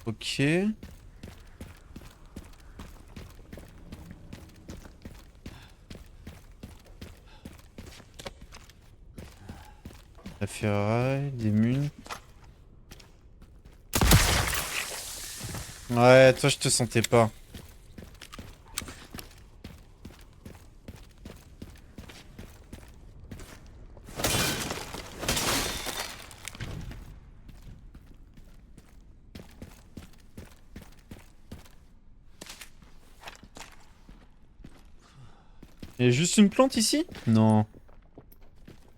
Ok. La ferraille, des mules. Ouais, toi je te sentais pas. Il y a juste une plante ici? Non.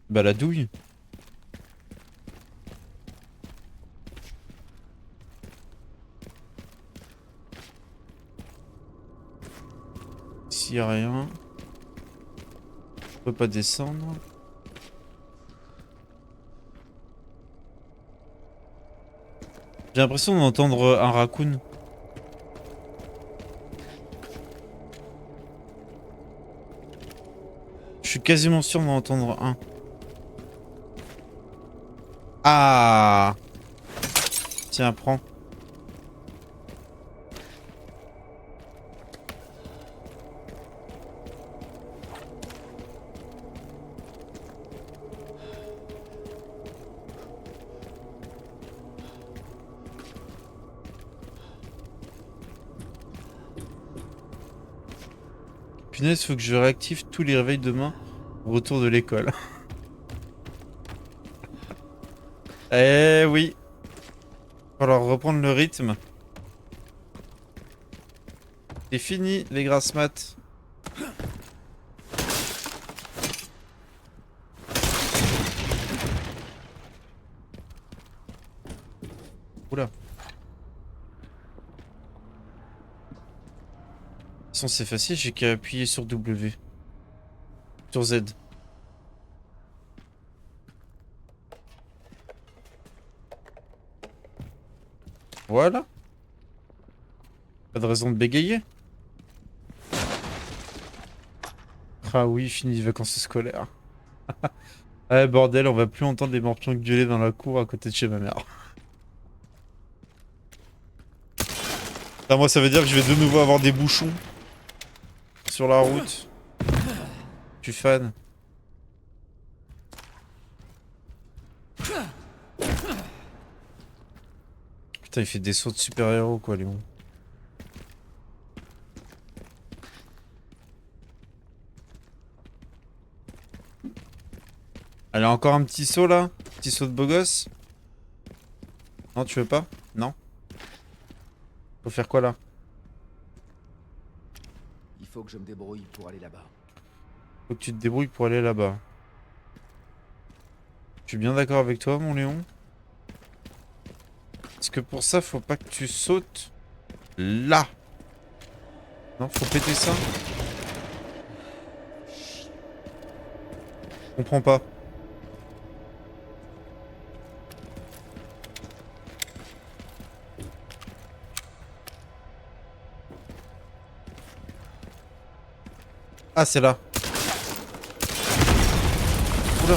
Bah la douille. Ici y a rien. Je peux pas descendre. J'ai l'impression d'entendre un raccoon. Je suis quasiment sûr d'en entendre un. Ah! Tiens, prends. Punaise, faut que je réactive tous les réveils demain au retour de l'école. Eh oui, va falloir reprendre le rythme. C'est fini les grasses mat. Oula. De toute façon, c'est facile, j'ai qu'à appuyer sur W. Sur Z. Voilà. Pas de raison de bégayer. Ah oui, fini les vacances scolaires. Ouais, bordel, on va plus entendre les morpions gueuler dans la cour à côté de chez ma mère. Ah, moi, ça veut dire que je vais de nouveau avoir des bouchons sur la route. Je suis fan. Putain, il fait des sauts de super-héros, quoi, Léon. Allez, encore un petit saut, là? Petit saut de beau gosse? Non, tu veux pas? Non? Faut faire quoi, là? Il faut que je me débrouille pour aller là-bas. Faut que tu te débrouilles pour aller là-bas. Je suis bien d'accord avec toi, mon Léon. Parce que pour ça, faut pas que tu sautes là. Non, faut péter ça. Je comprends pas. Ah, c'est là. Oula.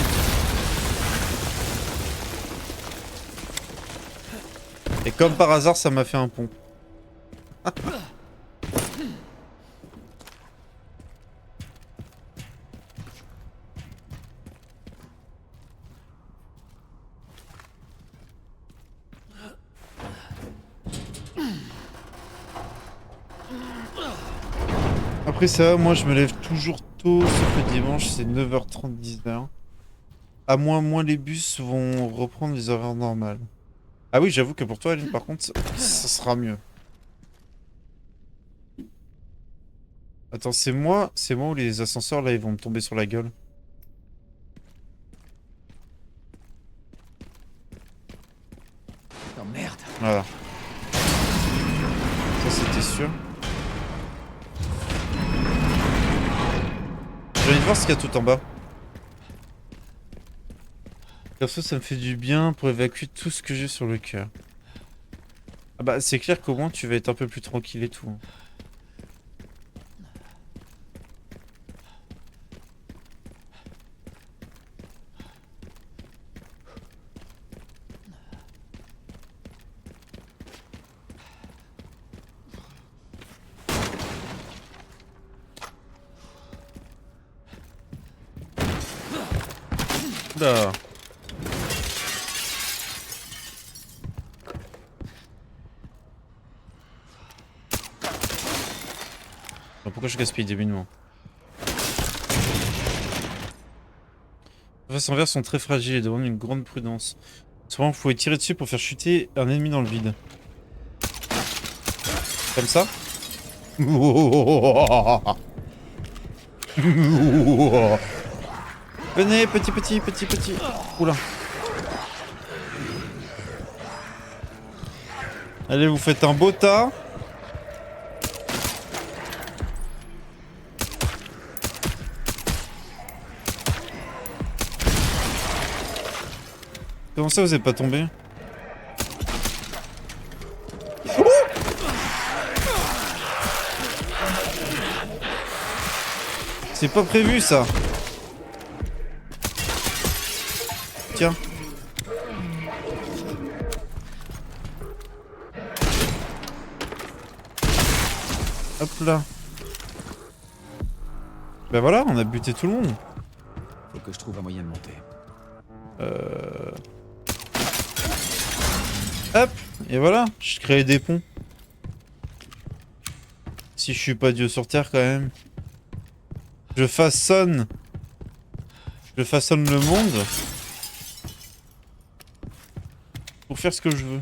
Et comme par hasard, ça m'a fait un pont. Après ça, moi je me lève toujours tôt, sauf le dimanche, c'est 9h30, 10h. À moins les bus vont reprendre les horaires normales. Ah oui, j'avoue que pour toi, Aline, par contre, ça sera mieux. Attends, c'est moi ou les ascenseurs là, ils vont me tomber sur la gueule? Oh merde. Voilà, ça c'était sûr. J'ai envie de voir ce qu'il y a tout en bas. Perso, ça me fait du bien pour évacuer tout ce que j'ai sur le cœur. Ah bah, c'est clair qu'au moins tu vas être un peu plus tranquille et tout, hein. Oula. Pourquoi je gaspille des minements? Les faces en verre sont très fragiles et demandent une grande prudence. Souvent, vous pouvez tirer dessus pour faire chuter un ennemi dans le vide. Comme ça. Venez, petit. Oula. Allez, vous faites un beau tas. Comment ça, vous êtes pas tombé? C'est pas prévu ça. Tiens. Hop là. Bah voilà, on a buté tout le monde. Faut que je trouve un moyen de monter. Hop. Et voilà, je crée des ponts. Si je suis pas Dieu sur Terre quand même. Je façonne le monde pour faire ce que je veux.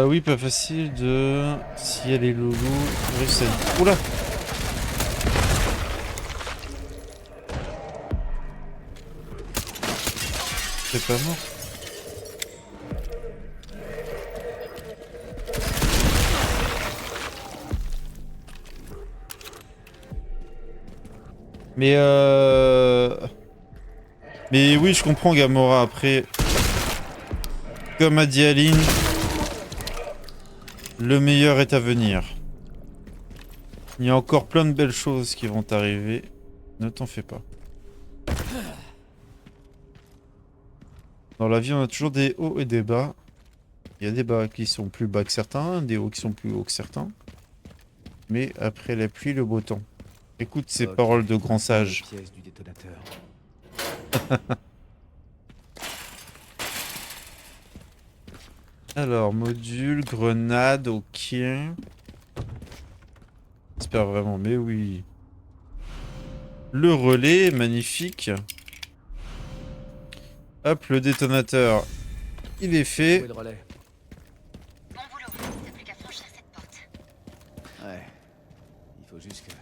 Oui, pas facile de... S'il y a les logos... Russell. Oula. C'est pas mort. Mais oui, je comprends Gamora. Après, comme a dit Aline, le meilleur est à venir. Il y a encore plein de belles choses qui vont arriver. Ne t'en fais pas. Dans la vie, on a toujours des hauts et des bas. Il y a des bas qui sont plus bas que certains, des hauts qui sont plus hauts que certains. Mais après la pluie, le beau temps. Écoute ces paroles de grand sage. Pièce du détonateur. Alors, module, grenade, ok. J'espère vraiment, mais oui. Le relais, magnifique. Hop, le détonateur, il est Où fait. est le relais? Bon boulot, t'as plus qu'à franchir cette porte. Ouais. Il faut juste que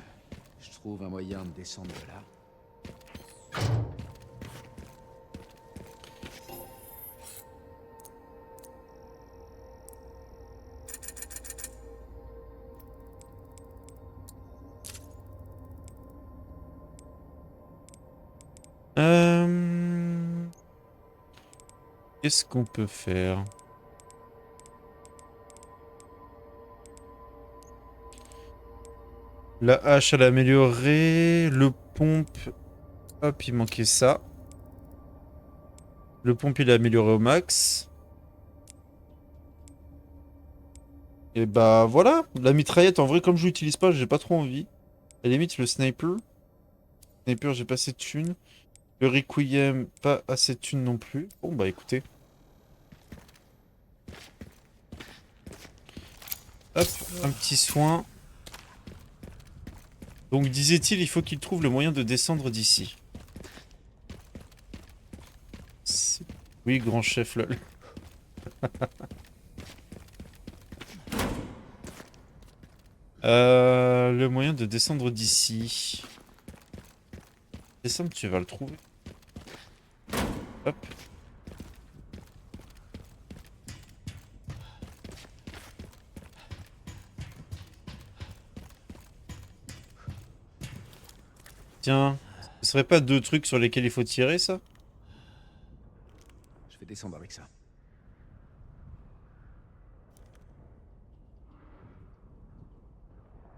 je trouve un moyen de descendre de là. Qu'est-ce qu'on peut faire? La hache à l'améliorer. Le pompe. Hop, il manquait ça. Le pompe, il est amélioré au max. Et bah voilà. La mitraillette, en vrai, comme je l'utilise pas, j'ai pas trop envie. À la limite, le sniper. Sniper, j'ai pas assez de thunes. Le Requiem, pas assez de thunes non plus. Bon bah écoutez. Hop, un petit soin. Donc disait-il, il faut qu'il trouve le moyen de descendre d'ici. Oui, grand chef lol. Le moyen de descendre d'ici. Descendre, tu vas le trouver. Hop. Tiens, ce serait pas deux trucs sur lesquels il faut tirer ça? Je vais descendre avec ça.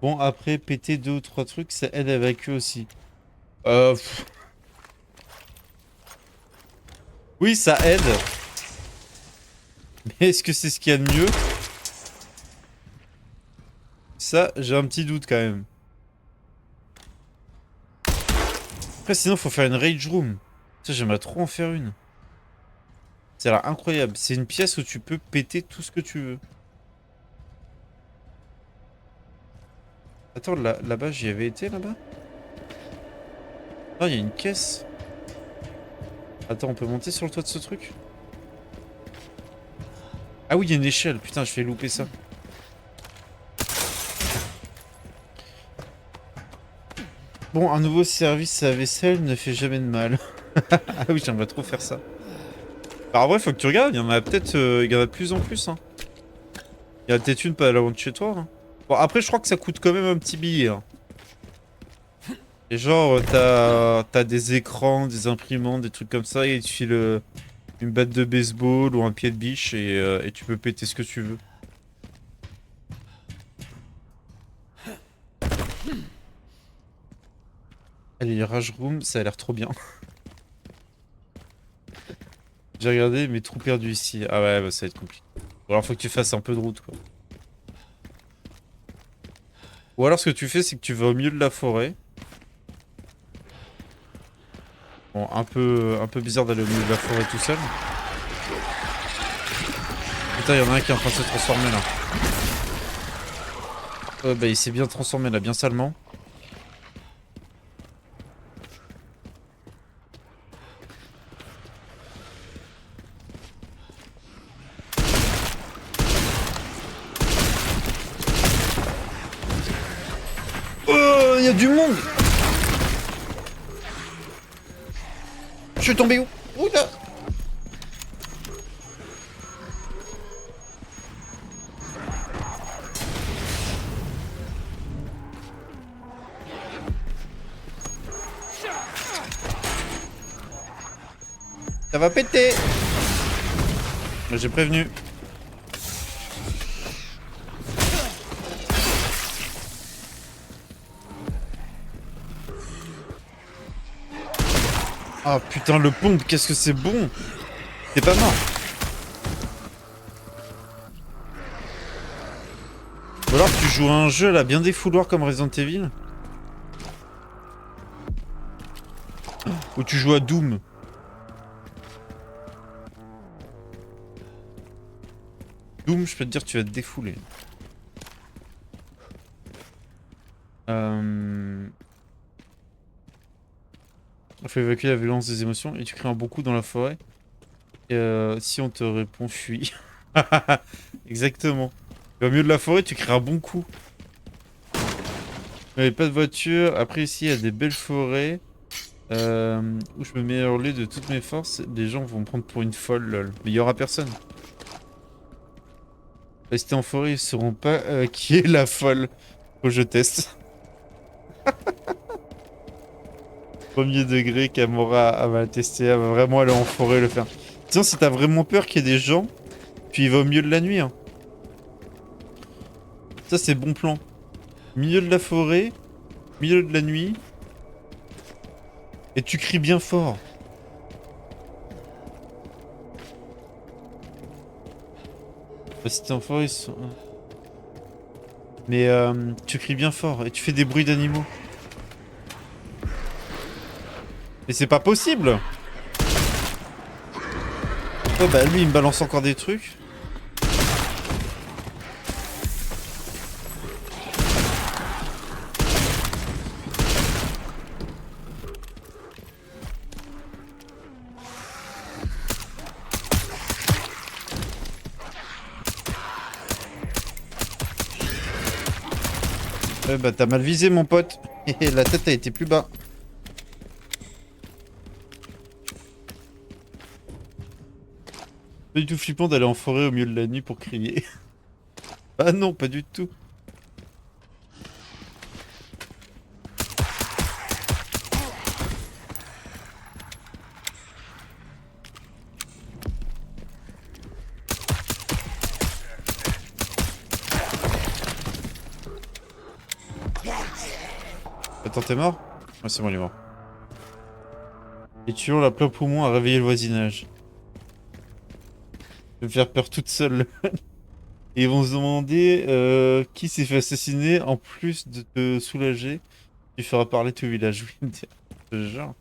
Bon, après, péter deux ou trois trucs, ça aide à évacuer aussi. Pff. Oui, ça aide. Mais est-ce que c'est ce qu'il y a de mieux? Ça, j'ai un petit doute quand même. Après, sinon, faut faire une rage room. Ça, j'aimerais trop en faire une. Ça a l'air incroyable. C'est une pièce où tu peux péter tout ce que tu veux. Attends, là-bas, j'y avais été, là-bas? Ah, il y a une caisse. Attends, on peut monter sur le toit de ce truc? Ah oui, il y a une échelle. Putain, je fais louper ça. Bon, un nouveau service à vaisselle ne fait jamais de mal. Ah oui, j'aimerais trop faire ça. Bah, en vrai, faut que tu regardes. Il y en a peut-être... il y en a de plus en plus, hein. Il y en a peut-être une pas loin de chez toi, hein. Bon, après, je crois que ça coûte quand même un petit billet, hein. Et genre, t'as des écrans, des imprimantes, des trucs comme ça, et tu files une batte de baseball ou un pied de biche, et tu peux péter ce que tu veux. Allez, les Rage Room, ça a l'air trop bien. J'ai regardé mes trous perdus ici. Ah ouais, bah ça va être compliqué. Ou alors faut que tu fasses un peu de route, quoi. Ou alors ce que tu fais, c'est que tu vas au milieu de la forêt. Bon, un peu bizarre d'aller au milieu de la forêt tout seul. Putain, il y en a un qui est en train de se transformer là. Ouais, bah il s'est bien transformé là, bien salement. Oh, il y a du monde! Je suis tombé où? Oula! Ça va péter! J'ai prévenu. Ah putain, le pompe, qu'est-ce que c'est bon! T'es pas mort! Ou alors tu joues à un jeu là, bien défouloir comme Resident Evil. Ou tu joues à Doom. Doom, je peux te dire, tu vas te défouler. Il faut évacuer la violence des émotions et tu crées un bon coup dans la forêt. Et si on te répond, fuis. Exactement. Au milieu de la forêt, tu crées un bon coup. Il n'y avait pas de voiture. Après, ici, il y a des belles forêts. Où je me mets à hurler de toutes mes forces. Les gens vont me prendre pour une folle, lol. Mais il y aura personne. Rester en forêt, ils sauront pas qui est la folle. Faut que je teste. Premier degré, Camora va tester, elle va vraiment aller en forêt le faire. Sinon, si t'as vraiment peur qu'il y ait des gens, tu y vas au milieu de la nuit. Hein. Ça, c'est bon plan. Milieu de la forêt, milieu de la nuit. Et tu cries bien fort. Bah, si t'es en forêt, ils sont... Mais tu cries bien fort et tu fais des bruits d'animaux. Mais c'est pas possible! Oh bah lui il me balance encore des trucs. Ouais bah t'as mal visé mon pote. Et la tête a été plus bas. Pas du tout flippant d'aller en forêt au milieu de la nuit pour crier. Ah non, pas du tout. Attends, t'es mort? Ouais, c'est bon, il est mort. Et tu hurles à plein poumon à réveiller le voisinage. Je vais me faire peur toute seule. Et ils vont se demander qui s'est fait assassiner. En plus de te soulager, tu feras parler tout le village. Oui, ce genre.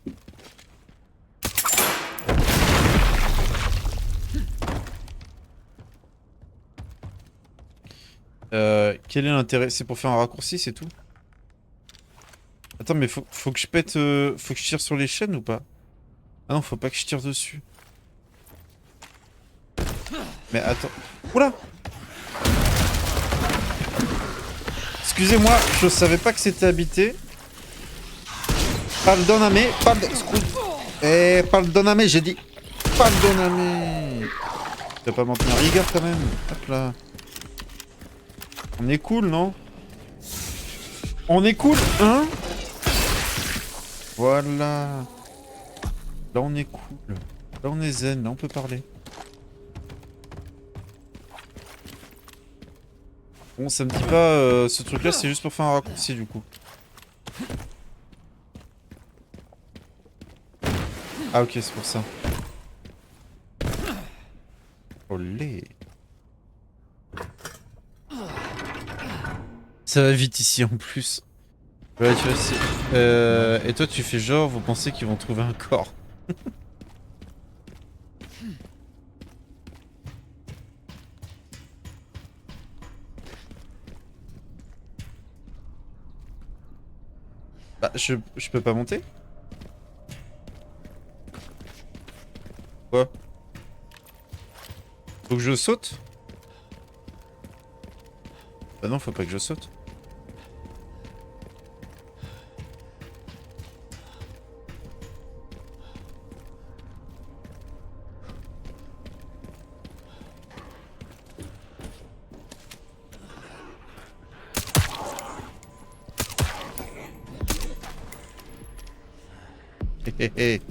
Quel est l'intérêt? C'est pour faire un raccourci, c'est tout? Attends, mais faut que je pète... faut que je tire sur les chaînes ou pas? Ah non, faut pas que je tire dessus. Mais attends... Oula! Excusez-moi, je savais pas que c'était habité. Pardonname, pardonname, j'ai dit. Pardonname. Tu vas pas m'en tenir rigueur quand même. Hop là. On est cool, non? On est cool, hein? Voilà. Là on est cool. Là on est zen, là on peut parler. Bon, ça me dit pas... ce truc là c'est juste pour faire un raccourci du coup. Ah ok, c'est pour ça. Olé. Ça va vite ici en plus. Ouais, tu vois, et toi tu fais genre, vous pensez qu'ils vont trouver un corps. Bah, je peux pas monter? Quoi? Faut que je saute? Bah non, faut pas que je saute. Hé hé hé.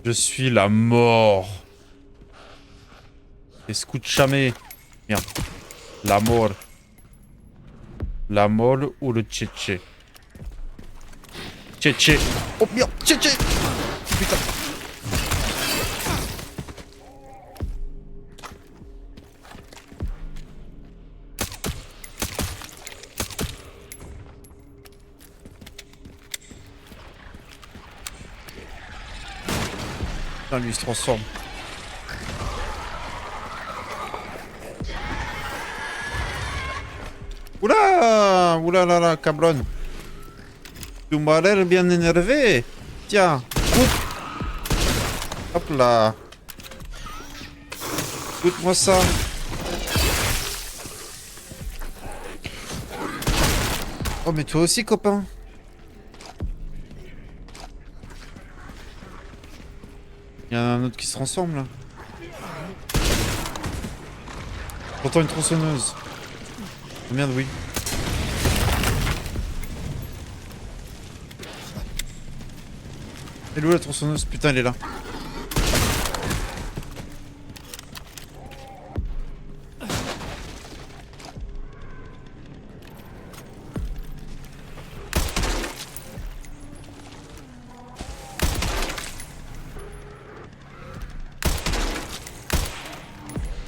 Je suis la mort. Escúchame. Merde. La mort. La mort ou le tchétché. Tchétché. Oh merde, tchétché. Putain. Putain, lui il se transforme. Oula! Oula là là, cabron. Tu m'as l'air bien énervé. Tiens, écoute. Hop là. Écoute-moi ça. Oh mais toi aussi copain. Il y en a un autre qui se transforme là. Pourtant une tronçonneuse. Oh merde, oui. Elle est où la tronçonneuse? Putain, elle est là.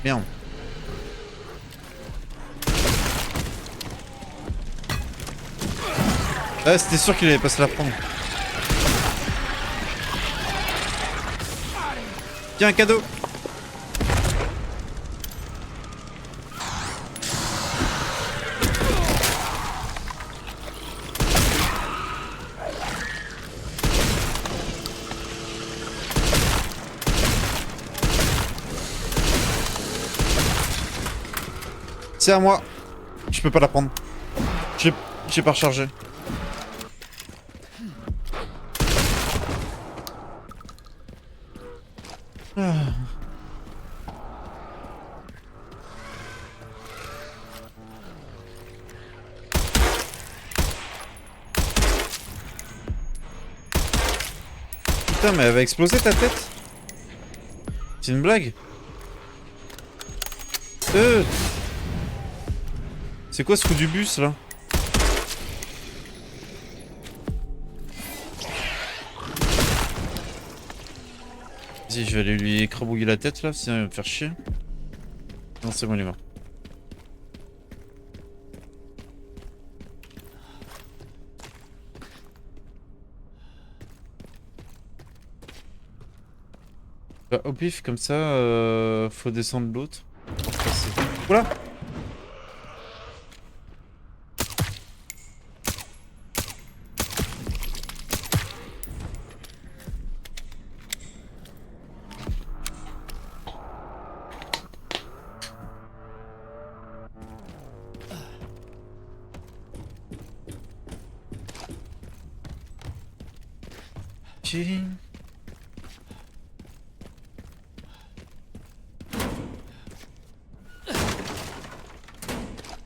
Merde. Ah, c'était sûr qu'il allait pas se la prendre. Tiens, un cadeau. C'est à moi. Je peux pas la prendre. J'ai pas rechargé. Ah. Putain, mais elle va exploser ta tête. C'est une blague. C'est quoi ce coup du bus là? Vas-y, je vais aller lui écrabouiller la tête là, sinon il va me faire chier. Non, c'est bon, il est mort. Bah, au pif, comme ça, faut descendre l'autre. Pour passer. Oula! Chilling.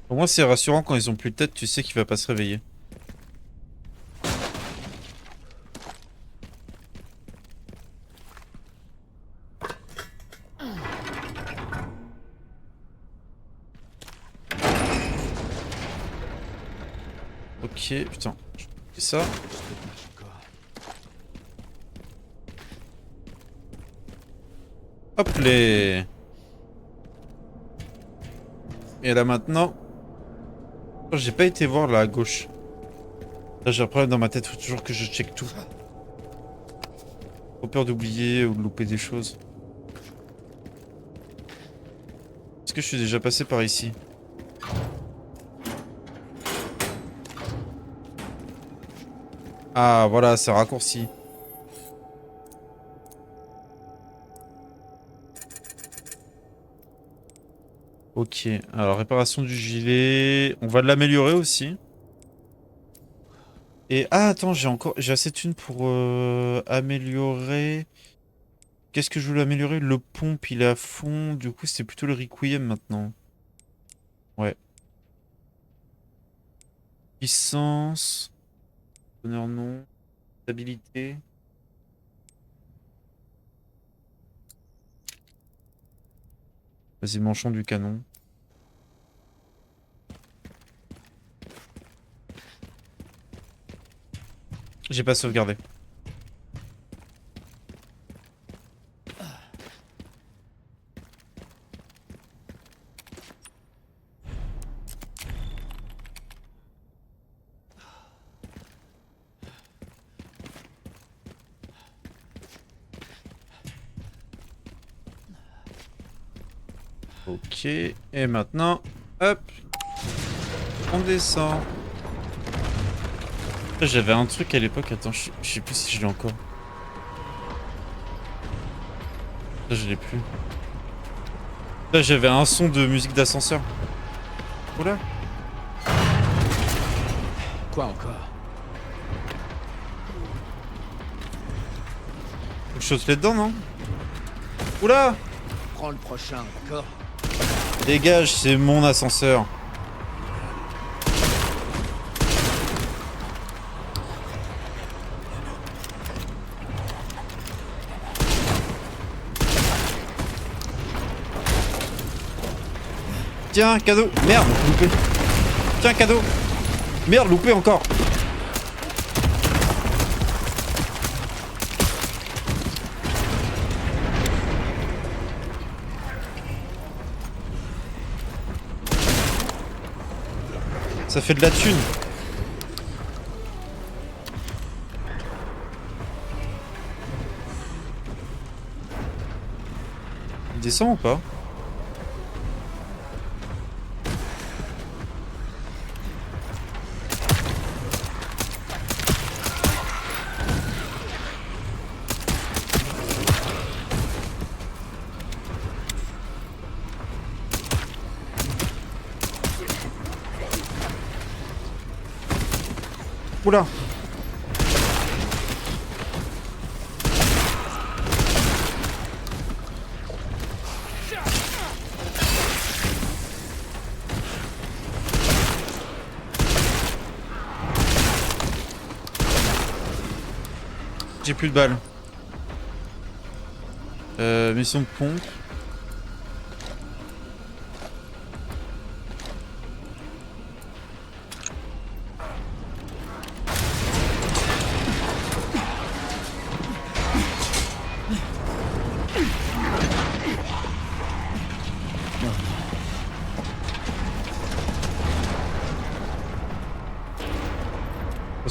Au moins c'est rassurant quand ils ont plus de tête, tu sais qu'il va pas se réveiller. Ok, putain, je fais ça. Hop les. Et là maintenant. Oh, j'ai pas été voir là à gauche. Là j'ai un problème dans ma tête, faut toujours que je check tout. Trop peur d'oublier ou de louper des choses. Est-ce que je suis déjà passé par ici? Ah voilà, c'est raccourci. Ok, alors réparation du gilet. On va l'améliorer aussi. Et ah attends, j'ai assez de thunes pour améliorer. Qu'est-ce que je voulais améliorer? Le pompe, il est à fond. Du coup, c'est plutôt le requiem maintenant. Ouais. Puissance. Honneur non. Stabilité. Vas-y, manchon du canon. J'ai pas sauvegardé. Ok, et maintenant, hop, on descend. J'avais un truc à l'époque, attends, je sais plus si je l'ai encore. Là, je l'ai plus. Là, j'avais un son de musique d'ascenseur. Oula. Quoi encore? Faut que je saute là-dedans, non? Oula! Prends le prochain, d'accord? Dégage, c'est mon ascenseur. Tiens, cadeau. Merde, loupé. Tiens, cadeau. Merde, loupé encore. Ça fait de la thune. Il descend ou pas? Oula. J'ai plus de balles. Mission de pompe.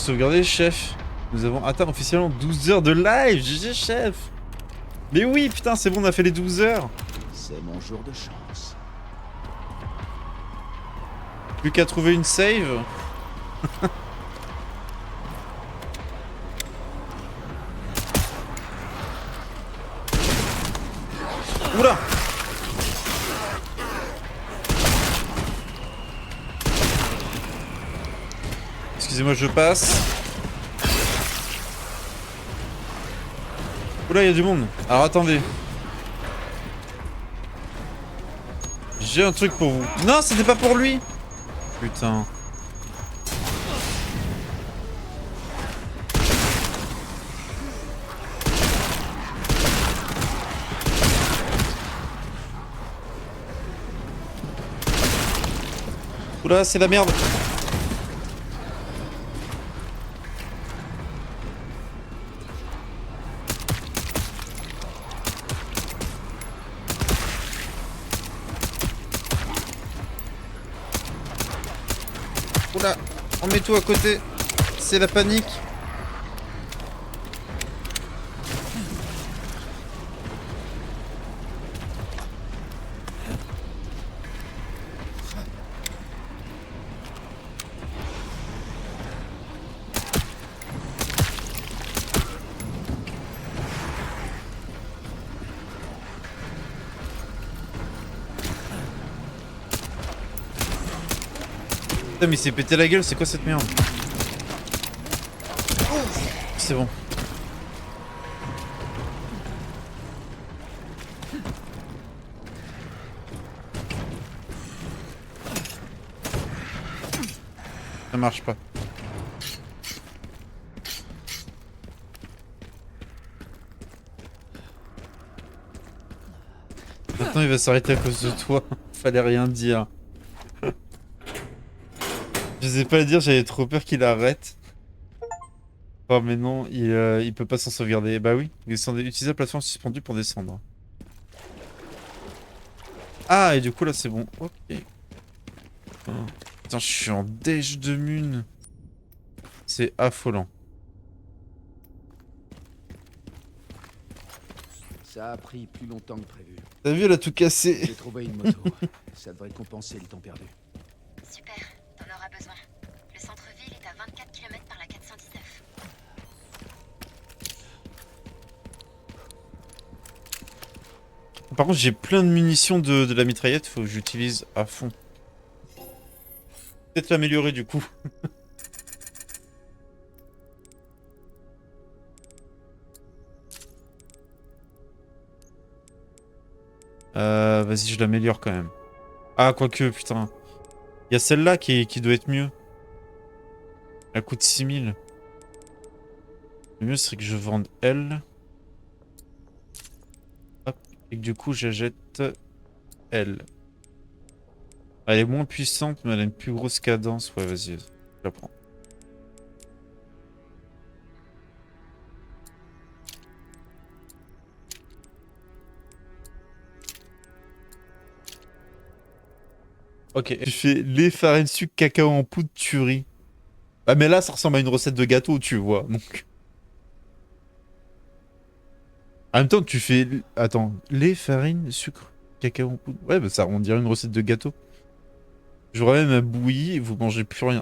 sauvegarder, chef. Nous avons atteint officiellement 12 heures de live. GG, chef. Mais oui, putain, c'est bon, on a fait les 12 heures. C'est mon jour de chance. Plus qu'à trouver une save. Oula. Excusez-moi, je passe. Oula, il y a du monde. Alors attendez. J'ai un truc pour vous. Non, c'était pas pour lui. Putain. Oula, c'est la merde. Oula, on met tout à côté. C'est la panique. Putain, mais il s'est pété la gueule, c'est quoi cette merde? C'est bon. Ça marche pas. Maintenant il va s'arrêter à cause de toi. Fallait rien dire. Je sais pas le dire, j'avais trop peur qu'il arrête. Oh mais non, il peut pas s'en sauvegarder. Bah oui, utilisez la plateforme suspendue pour descendre. Ah, et du coup là c'est bon. Ok. Oh. Putain, je suis en déj de mune. C'est affolant. Ça a pris plus longtemps que prévu. T'as vu, elle a tout cassé. J'ai trouvé une moto. Ça devrait compenser le temps perdu. Super, t'en auras besoin. Le centre-ville est à 24 km par la 419. Par contre, j'ai plein de munitions de la mitraillette, faut que j'utilise à fond. Peut-être l'améliorer du coup. Vas-y, je l'améliore quand même. Ah, quoique, putain. Il y a celle-là qui doit être mieux. Elle coûte 6000. Le mieux serait que je vende elle. Hop. Et que du coup, j'achète elle. Elle est moins puissante, mais elle a une plus grosse cadence. Ouais, vas-y, je la prends. Ok, tu fais lait, farine, sucre, cacao en poudre, tuerie. Ah mais là ça ressemble à une recette de gâteau, tu vois, donc... En même temps, tu fais... Attends, lait, farine, sucre, cacao en poudre... Ouais, bah ça, on dirait une recette de gâteau. Je ramène ma bouillie et vous mangez plus rien.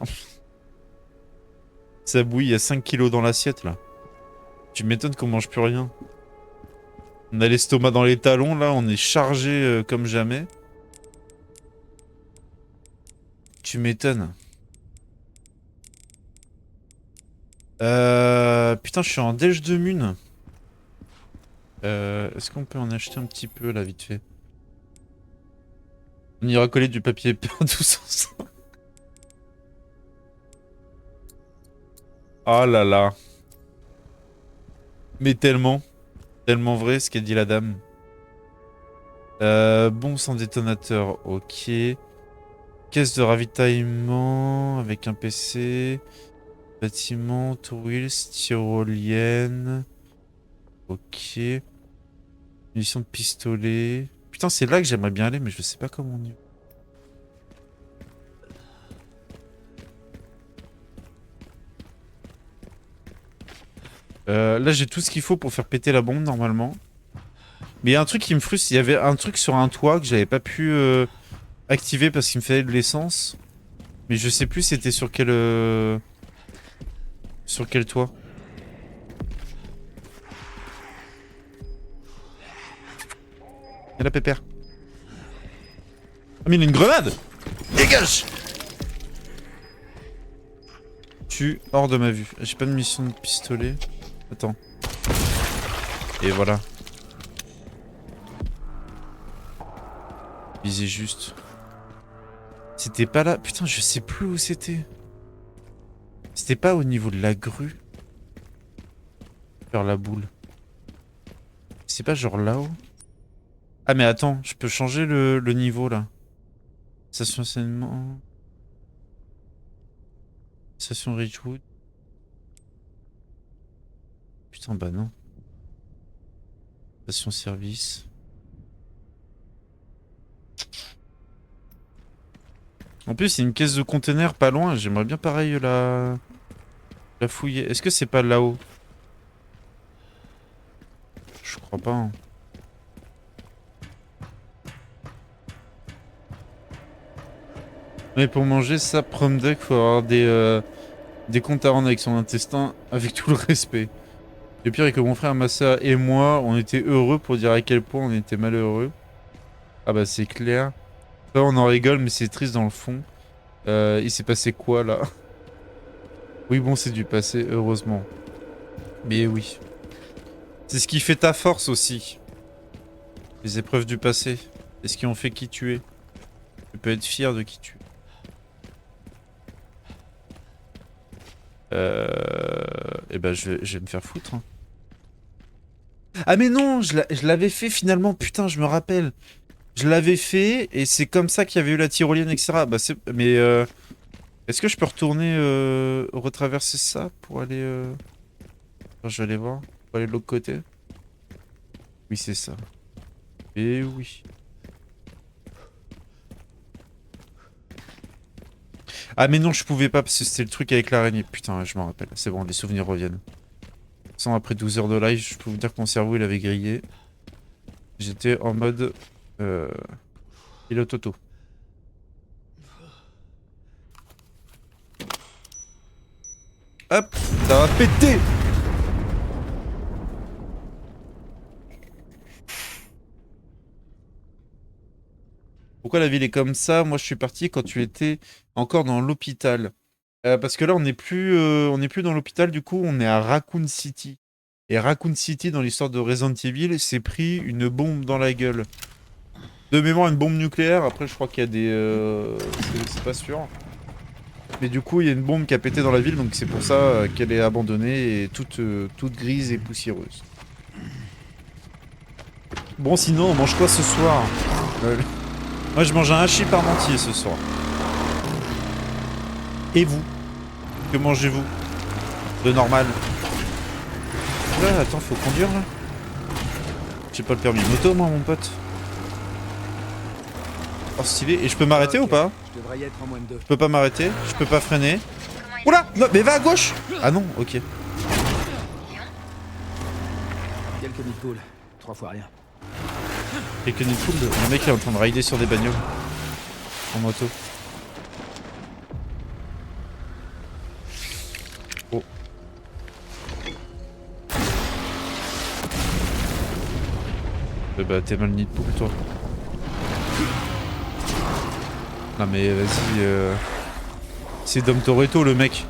Ça bouillit, il y a 5 kilos dans l'assiette, là. Tu m'étonnes qu'on mange plus rien. On a l'estomac dans les talons, là, on est chargé comme jamais. Tu m'étonnes. Putain, je suis en déj de mune. Est-ce qu'on peut en acheter un petit peu, là, vite fait? On ira coller du papier peint tous ensemble. Oh là là. Mais tellement. Tellement vrai ce qu'a dit la dame. Bon sans détonateur, ok. Caisse de ravitaillement avec un PC. Bâtiment, Two Wheels, tyrolienne. Ok. Munitions de pistolet. Putain, c'est là que j'aimerais bien aller, mais je sais pas comment on y va. Là, j'ai tout ce qu'il faut pour faire péter la bombe, normalement. Mais il y a un truc qui me frustre. Il y avait un truc sur un toit que j'avais pas pu activer parce qu'il me fallait de l'essence. Mais je sais plus c'était sur quel... Sur quel toit. Il y a la pépère. Ah mais il a une grenade! Dégage! Tu hors de ma vue. J'ai pas de mission de pistolet. Attends. Et voilà. Visez juste. C'était pas là. Putain, je sais plus où c'était. C'était pas au niveau de la grue. Faire la boule. C'est pas genre là-haut. Ah mais attends, je peux changer le niveau là. Station enseignement. Station Ridgewood. Putain bah non. Station service. En plus c'est une caisse de container pas loin. J'aimerais bien pareil la fouiller. Est-ce que c'est pas là-haut? Je crois pas. Hein. Mais pour manger ça, prom deck, faut avoir des comptes à rendre avec son intestin, avec tout le respect. Le pire est que mon frère, ma soeur et moi, on était heureux pour dire à quel point on était malheureux. Ah bah c'est clair. Là on en rigole, mais c'est triste dans le fond. Il s'est passé quoi là? Oui bon, c'est du passé, heureusement. Mais oui. C'est ce qui fait ta force aussi. Les épreuves du passé. C'est ce qui ont fait qui tu es. Tu peux être fier de qui tu es. Et ben je vais me faire foutre. Hein. Ah mais non, je l'avais fait finalement, putain, je me rappelle. Je l'avais fait et c'est comme ça qu'il y avait eu la tyrolienne, etc. Bah mais est-ce que je peux retourner retraverser ça pour aller... Enfin, je vais aller voir. Pour aller de l'autre côté. Oui, c'est ça. Et oui. Ah mais non, je pouvais pas parce que c'était le truc avec l'araignée. Putain, je m'en rappelle. C'est bon, les souvenirs reviennent. Sans après 12 heures de live, je peux vous dire que mon cerveau il avait grillé. J'étais en mode pilote auto. Hop, ça va péter. Pourquoi la ville est comme ça? Moi je suis parti quand tu étais encore dans l'hôpital. Parce que là on n'est plus dans l'hôpital, du coup on est à Raccoon City. Et Raccoon City dans l'histoire de Resident Evil s'est pris une bombe dans la gueule. De mémoire une bombe nucléaire, après je crois qu'il y a des... c'est pas sûr. Mais du coup il y a une bombe qui a pété dans la ville, donc c'est pour ça qu'elle est abandonnée et toute grise et poussiéreuse. Bon sinon on mange quoi ce soir? Moi je mange un hachis parmentier ce soir. Et vous? Que mangez-vous? De normal? Là, attends, faut conduire là? J'ai pas le permis moto moi mon pote. Oh stylé, et je peux m'arrêter ou pas? Je devrais y être en moins de 2. Je peux pas m'arrêter, je peux pas freiner. Oula! Non, mais va à gauche! Ah non, ok. Quelques nids de poules, 3 fois rien. Quelques nids de poules, le mec est en train de rider sur des bagnoles. En moto. Oh. Bah t'es mal nid de poule toi. Non mais vas-y, c'est Dom Toretto le mec.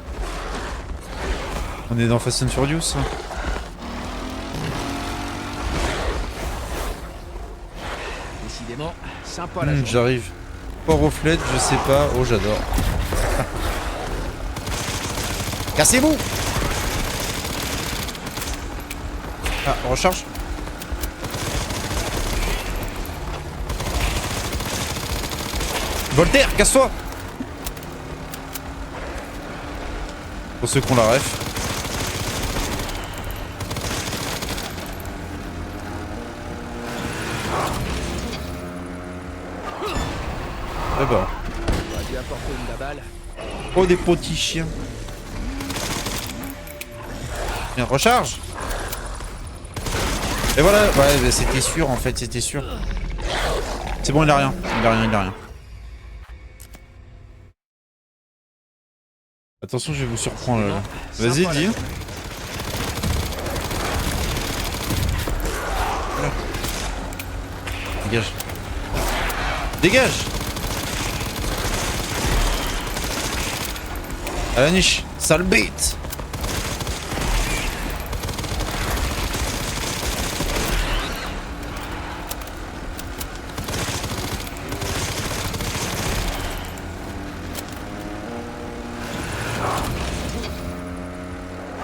On est dans Fast and Furious. Hein. Décidément, sympa la journée. J'arrive. Port aux flettes, je sais pas. Oh j'adore. Cassez-vous! Ah, on recharge? Voltaire, casse-toi! Pour ceux qui ont la ref. Eh ben. J'aurais dû apporter une balle. Oh des petits chiens. Mais recharge. Et voilà, ouais, bah, c'était sûr en fait, c'était sûr. C'est bon, il a rien, il a rien, il a rien. Attention, je vais vous surprendre là. Vas-y, Sympa, dis. la Dégage. Dégage. À la niche, sale bête.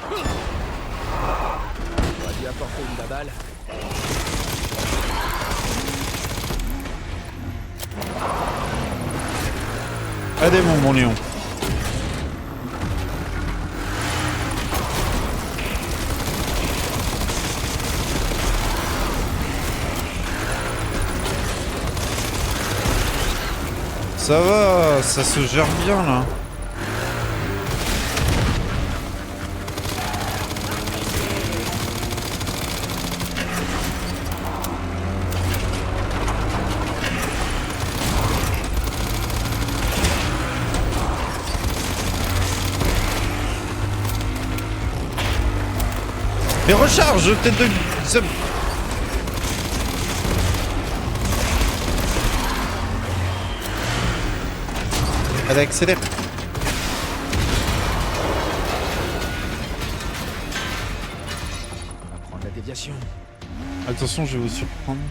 On va lui apporter une baballe. Allez mon bon lion. Ça va, ça se gère bien là. Mais recharge, tête de... Allez, accélère. On va prendre la déviation. Attention, je vais vous surprendre.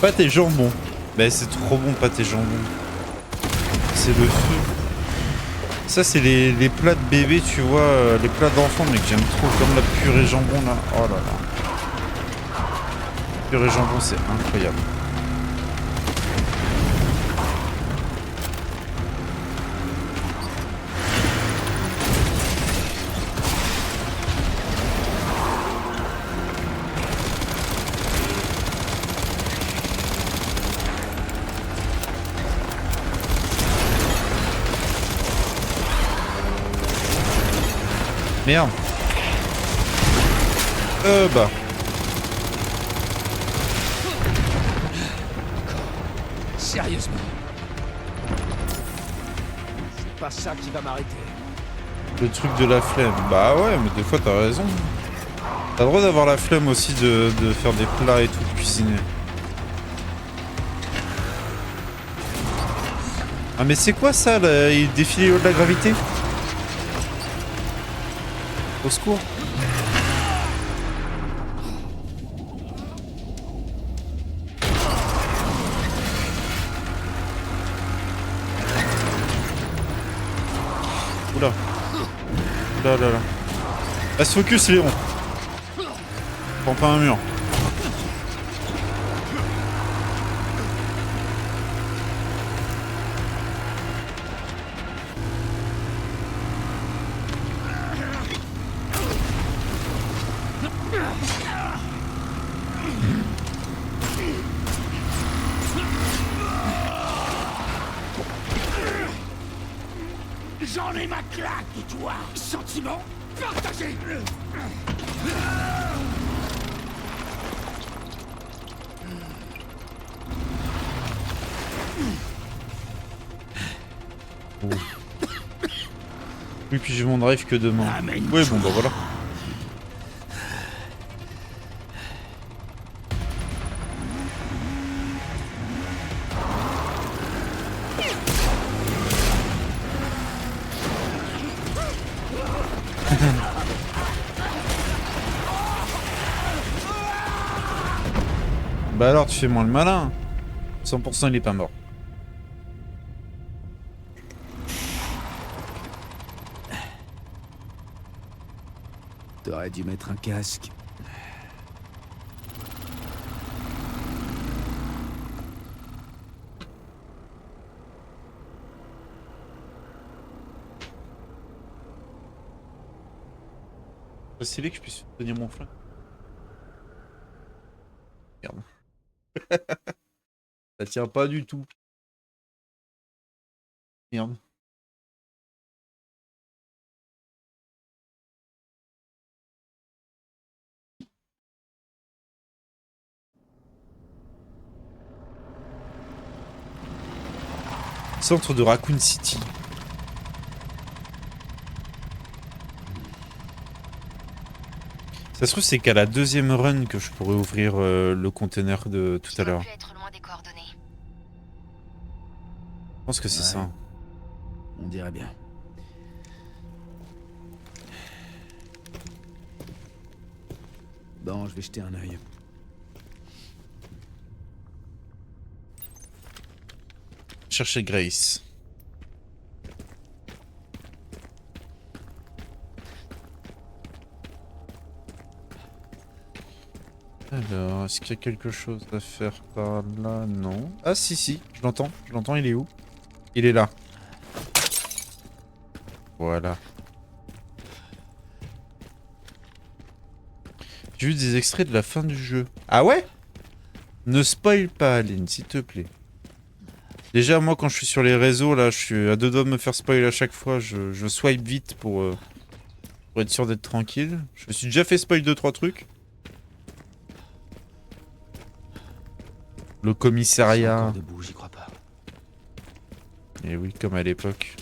Pâte et jambon. Bah c'est trop bon, pâte et jambon. C'est le feu. Ça c'est les plats de bébé, tu vois, les plats d'enfants, mais que j'aime trop, comme la purée jambon là. Oh là là. Purée jambon, c'est incroyable. Merde. Bah. Sérieusement. C'est pas ça qui va m'arrêter. Le truc de la flemme. Bah ouais, mais des fois t'as raison. T'as le droit d'avoir la flemme aussi de faire des plats et tout, de cuisiner. Ah mais c'est quoi ça, là, il défile de la gravité? Au secours. Oula. Oula là là. Reste focus Léon. Prends pas un mur. J'en ai ma claque de toi. Sentiment partagé. Oui, puis j'ai mon drive que demain. Amène Oui, bon bah voilà. Bah alors tu fais moins le malin. 100% il est pas mort. T'aurais dû mettre un casque. C'est stylé que je puisse tenir mon flingue. Merde. Ça tient pas du tout. Merde. Centre de Raccoon City. Ça se trouve, c'est qu'à la deuxième run que je pourrais ouvrir le container de tout à l'heure. Je être loin des coordonnées. Je pense que c'est Ouais. ça. On dirait bien. Bon, je vais jeter un œil. Chercher Grace. Alors, est-ce qu'il y a quelque chose à faire par là? Non. Ah si, si, je l'entends, il est où? Il est là. Voilà. J'ai vu des extraits de la fin du jeu. Ah ouais? Ne spoil pas, Aline, s'il te plaît. Déjà, moi, quand je suis sur les réseaux, là, je suis à deux doigts de me faire spoil à chaque fois. Je swipe vite pour être sûr d'être tranquille. Je me suis déjà fait spoil 2-3 trucs. Le Ils sont commissariat. encore debout, j'y crois pas. Et oui, comme à l'époque.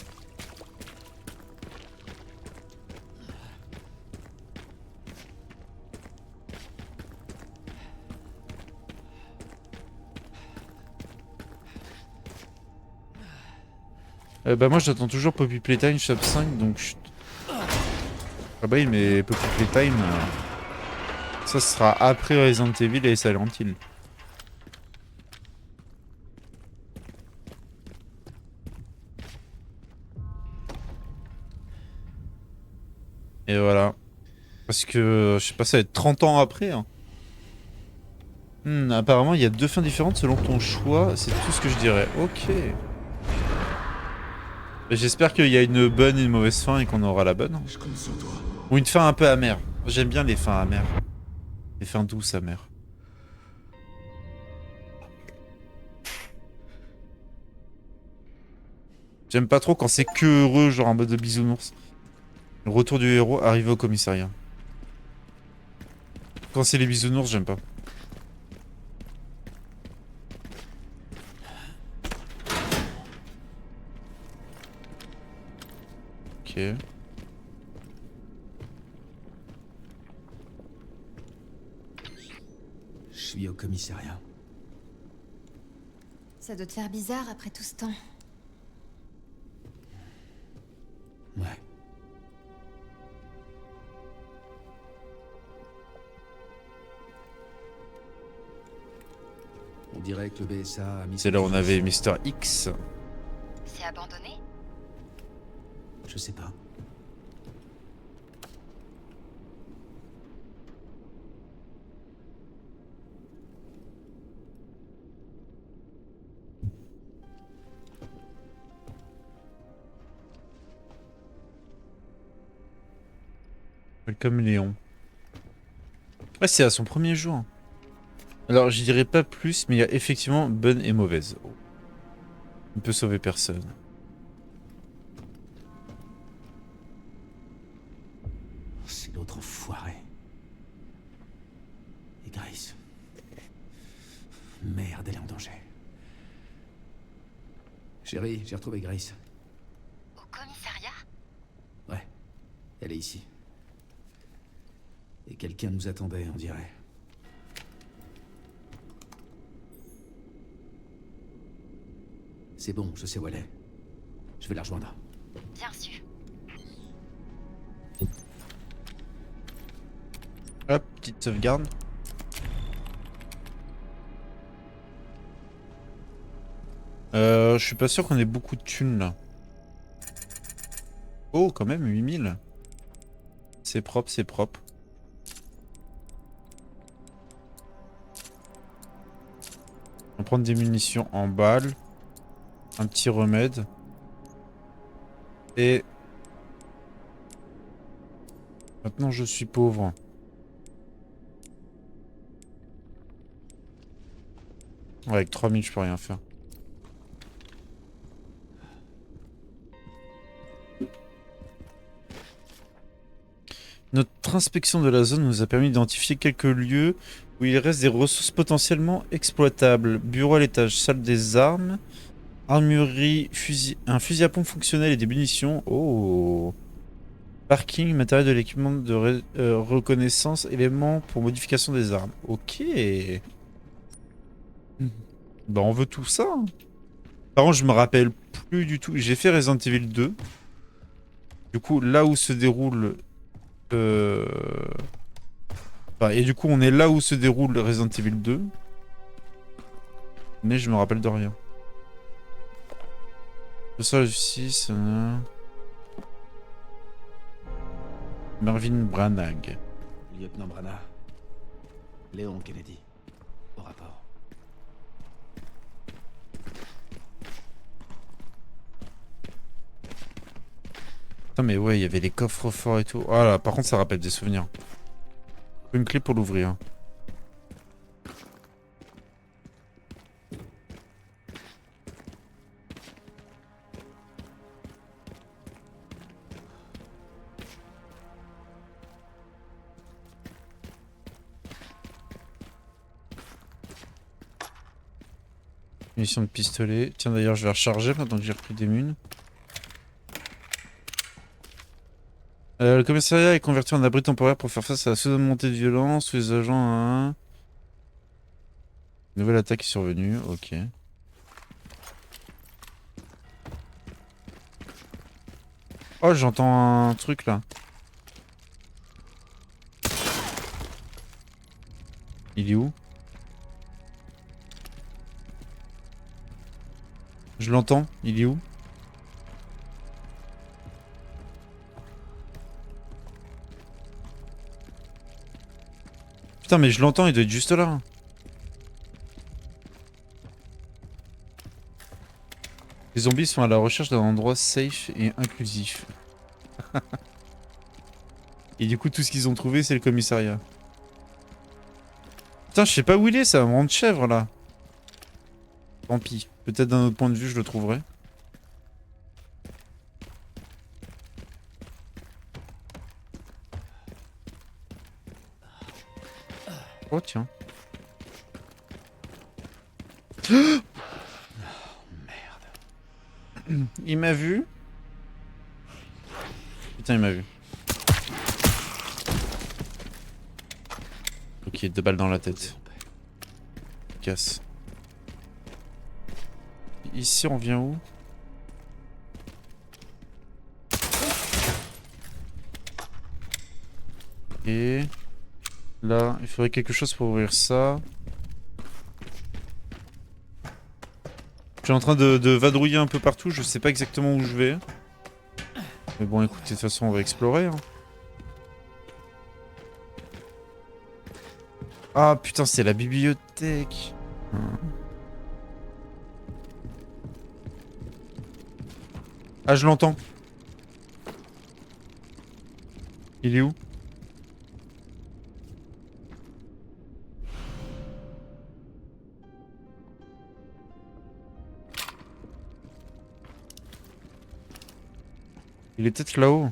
Bah moi j'attends toujours Poppy Playtime Shop 5 donc je... Ah bah oui mais Poppy Playtime ça sera après Resident Evil et Silent Hill. Et voilà. Parce que je sais pas, ça va être 30 ans après hein. Apparemment il y a deux fins différentes selon ton choix, c'est tout ce que je dirais. Ok. J'espère qu'il y a une bonne et une mauvaise fin et qu'on aura la bonne. Je compte sur toi. Ou une fin un peu amère. J'aime bien les fins amères. Les fins douces amères. J'aime pas trop quand c'est que heureux, genre en mode de bisounours. Le retour du héros arrivé au commissariat. Quand c'est les bisounours, j'aime pas. Ok. Je suis au commissariat. Ça doit te faire bizarre après tout ce temps. Ouais. On dirait que le BSA a mis... C'est là où on avait Mister X. C'est abandonné? Je sais pas. Welcome Léon. Ouais, c'est à son premier jour. Alors, je dirais pas plus, mais il y a effectivement bonne et mauvaise. Oh. On ne peut sauver personne. C'est l'autre enfoiré. Et Grace. Merde, elle est en danger. Chérie, j'ai retrouvé Grace. Au commissariat? Ouais, elle est ici. Et quelqu'un nous attendait, on dirait. C'est bon, je sais où elle est. Je vais la rejoindre. Bien sûr. Hop, petite sauvegarde. Je suis pas sûr qu'on ait beaucoup de thunes là. Oh, quand même, 8000. C'est propre, c'est propre. On va prendre des munitions en balles. Un petit remède. Et... Maintenant, je suis pauvre. Ouais, avec 3000, je peux rien faire. Notre inspection de la zone nous a permis d'identifier quelques lieux où il reste des ressources potentiellement exploitables. Bureau à l'étage, salle des armes. Armurerie, un fusil à pompe fonctionnel et des munitions. Oh. Parking, matériel de l'équipement de reconnaissance, éléments pour modification des armes. Ok. Bah on veut tout ça, hein. Par contre, je me rappelle plus du tout. J'ai fait Resident Evil 2. Du coup, là où se déroule... Enfin, et du coup, on est là où se déroule Resident Evil 2. Mais je me rappelle de rien. Le sol de justice... Marvin Branagh. Lieutenant Branagh. Léon Kennedy. Au rapport. Putain, mais ouais, il y avait les coffres forts et tout. Oh là, par contre, ça rappelle des souvenirs. Une clé pour l'ouvrir. Munitions de pistolet. Tiens, d'ailleurs, je vais recharger maintenant que j'ai repris des munes. Le commissariat est converti en abri temporaire pour faire face à la soudaine montée de violence. Tous les agents... Hein. Nouvelle attaque est survenue. Ok. Oh, j'entends un truc là. Il est où? Je l'entends. Il est où? Putain, mais je l'entends, il doit être juste là. Les zombies sont à la recherche d'un endroit safe et inclusif. Et du coup, tout ce qu'ils ont trouvé, c'est le commissariat. Putain, je sais pas où il est, ça va me rendre chèvre là. Tant pis. Peut-être d'un autre point de vue, je le trouverai. Oh tiens. Merde. Il m'a vu. Putain, il m'a vu. Ok, 2 balles dans la tête. Casse. Ici, on vient où? Et là, il faudrait quelque chose pour ouvrir ça. Je suis en train de vadrouiller un peu partout, je sais pas exactement où je vais. Mais bon, écoutez, de toute façon, on va explorer. Hein. Ah putain, c'est la bibliothèque. Ah, je l'entends. Il est où? Il est peut-être là-haut.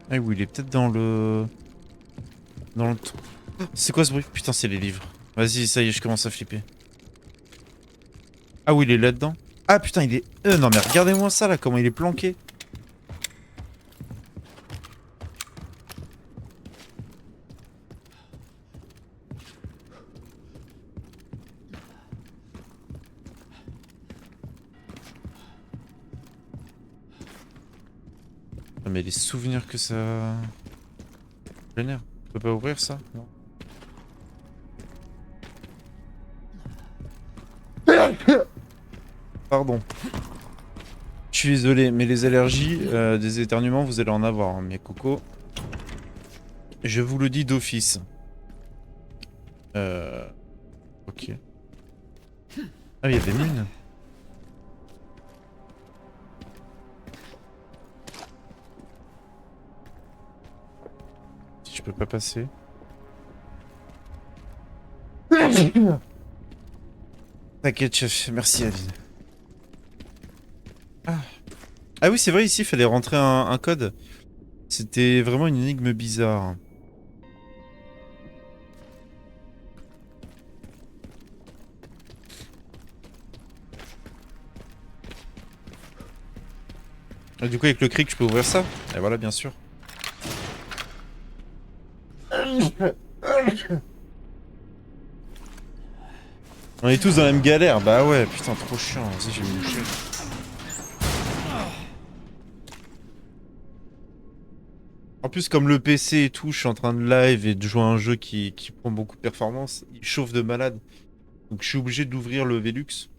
Ah oui, il est peut-être dans le... Dans le... C'est quoi ce bruit? Putain, c'est les livres. Vas-y, ça y est, je commence à flipper. Ah oui, il est là-dedans. Ah putain, il est... non mais regardez-moi ça là, comment il est planqué. Ah, mais les souvenirs que ça... Génère. On peut pas ouvrir ça? Non. Pardon. Je suis désolé, mais les allergies, des éternuements, vous allez en avoir, hein, mes cocos. Je vous le dis d'office. Ok. Ah, il y a des mines. Si je peux pas passer. T'inquiète, chef. Merci, Aline. Ah. Ah oui, c'est vrai, ici, il fallait rentrer un code. C'était vraiment une énigme bizarre. Et du coup, avec le cric, je peux ouvrir ça. Et voilà, bien sûr. On est tous dans la même galère. Bah ouais, putain, trop chiant. Vas-y, je vais me moucher. En plus, comme le PC et tout, je suis en train de live et de jouer à un jeu qui prend beaucoup de performance. Il chauffe de malade. Donc je suis obligé d'ouvrir le Velux.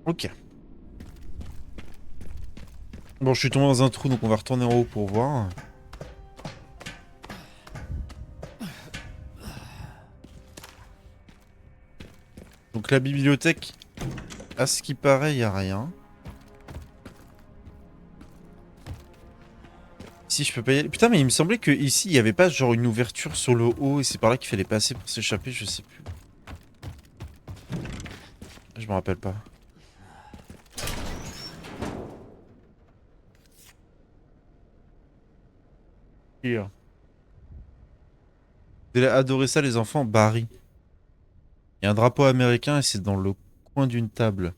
Ok. Bon, je suis tombé dans un trou, donc on va retourner en haut pour voir. Donc la bibliothèque, à ce qui paraît, il n'y a rien. Ici, je peux pas y aller. Putain, mais il me semblait que ici, il n'y avait pas genre une ouverture sur le haut et c'est par là qu'il fallait passer pour s'échapper, je sais plus. Je me rappelle pas. Here. Vous allez adorer ça, les enfants. Barry. Il y a un drapeau américain et c'est dans le coin d'une table.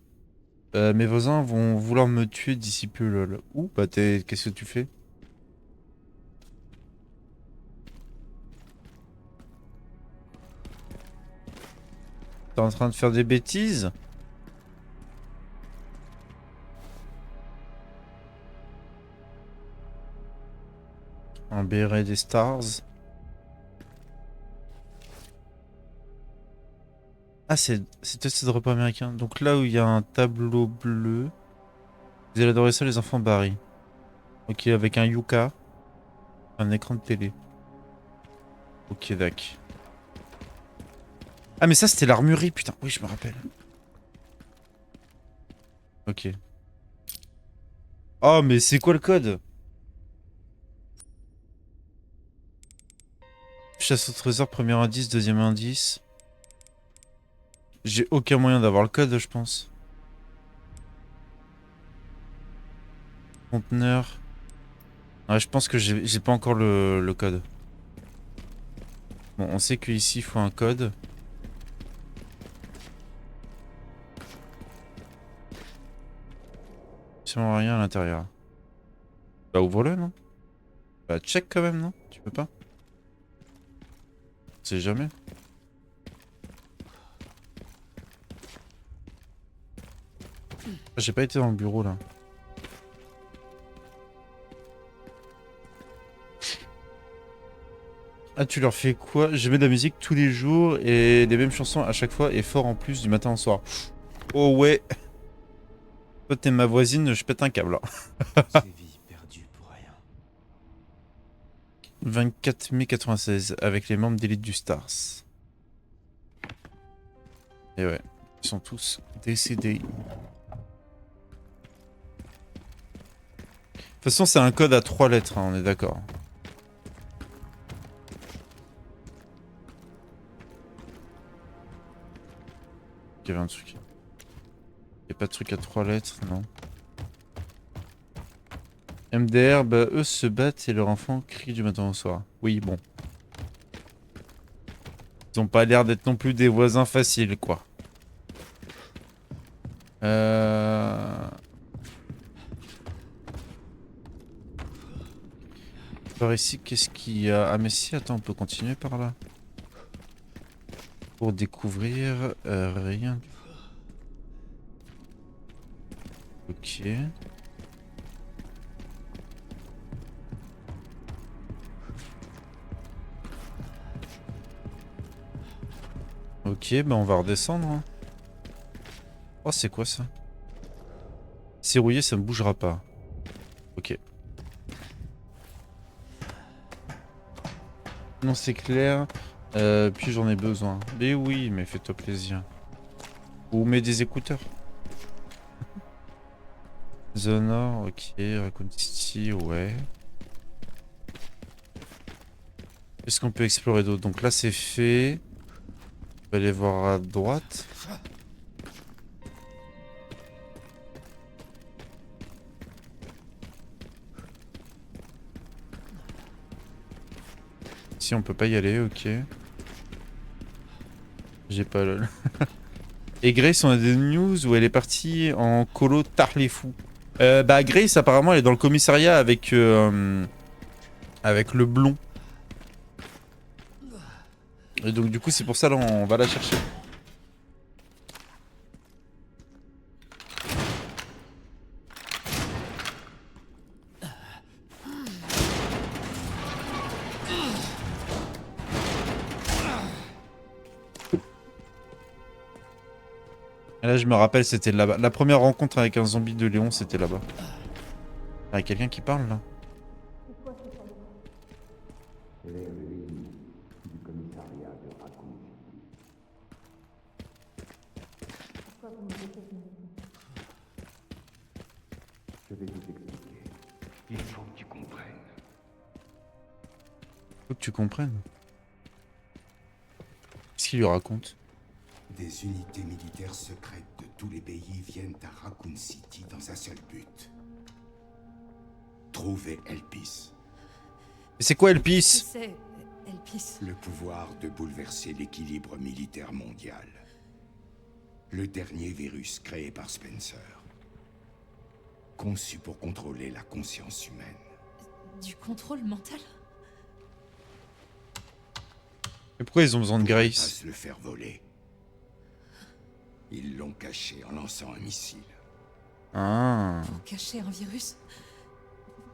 Mes voisins vont vouloir me tuer d'ici peu, lol. Ouh, bah qu'est-ce que tu fais? T'es en train de faire des bêtises? Un béret des stars. Ah, c'était ce drapeau américain. Donc là où il y a un tableau bleu. Vous allez adorer ça, les enfants Barry. Ok, avec un Yuka. Un écran de télé. Ok, d'accord. Ah, mais ça, c'était l'armurerie, putain. Oui, je me rappelle. Ok. Oh, mais c'est quoi le code? Chasse au trésor, premier indice, deuxième indice. J'ai aucun moyen d'avoir le code, je pense. Conteneur. Ouais, je pense que j'ai pas encore le code. Bon, on sait qu'ici, il faut un code. Sûrement rien à l'intérieur. Bah, ouvre-le, non? Bah, check quand même, non? Tu peux pas? On sait jamais. Ah, j'ai pas été dans le bureau, là. Ah, tu leur fais quoi? Je mets de la musique tous les jours et les mêmes chansons à chaque fois et fort en plus du matin au soir. Oh ouais. Toi, t'es ma voisine, je pète un câble, là. Ces vies perdues pour rien. 24 mai 96, avec les membres d'élite du Stars. Et ouais, ils sont tous décédés. De toute façon, c'est un code à 3 lettres, hein, on est d'accord. Il y avait un truc. Il n'y a pas de truc à 3 lettres, non. MDR, bah eux se battent et leur enfant crie du matin au soir. Oui, bon. Ils ont pas l'air d'être non plus des voisins faciles, quoi. Par ici, qu'est-ce qu'il y a? Ah mais si, attends, on peut continuer par là. Pour découvrir rien. Ok. Ok, bah on va redescendre. Hein. Oh, c'est quoi ça? Serrouillé, ça ne bougera pas. Ok. Non, c'est clair. Puis j'en ai besoin. Mais oui, mais fais-toi plaisir. Ou mets des écouteurs. The Nord, ok. Raccoon City, ouais. Est-ce qu'on peut explorer d'autres? Donc là, c'est fait. peut aller voir à droite. Si on peut pas y aller, ok. J'ai pas lol. Et Grace, on a des news où elle est partie en colo tard les fous. Bah Grace apparemment elle est dans le commissariat avec avec le blond. Et donc du coup c'est pour ça là on va la chercher. Et là je me rappelle c'était là-bas. La première rencontre avec un zombie de Léon c'était là-bas. Ah, quelqu'un qui parle là. Je vais vous expliquer. Il faut que tu comprennes. Faut que tu comprennes. Qu'est-ce qu'il lui raconte? Des unités militaires secrètes de tous les pays viennent à Raccoon City dans un seul but. Trouver Elpis. Mais c'est quoi Qu'est-ce Elpis? que c'est, Elpis? Le pouvoir de bouleverser l'équilibre militaire mondial. Le dernier virus créé par Spencer. Conçu pour contrôler la conscience humaine. Du contrôle mental? Et pourquoi ils ont besoin de Pas Grace? se le faire voler. Ils l'ont caché en lançant un missile. Ah. Pour cacher un virus?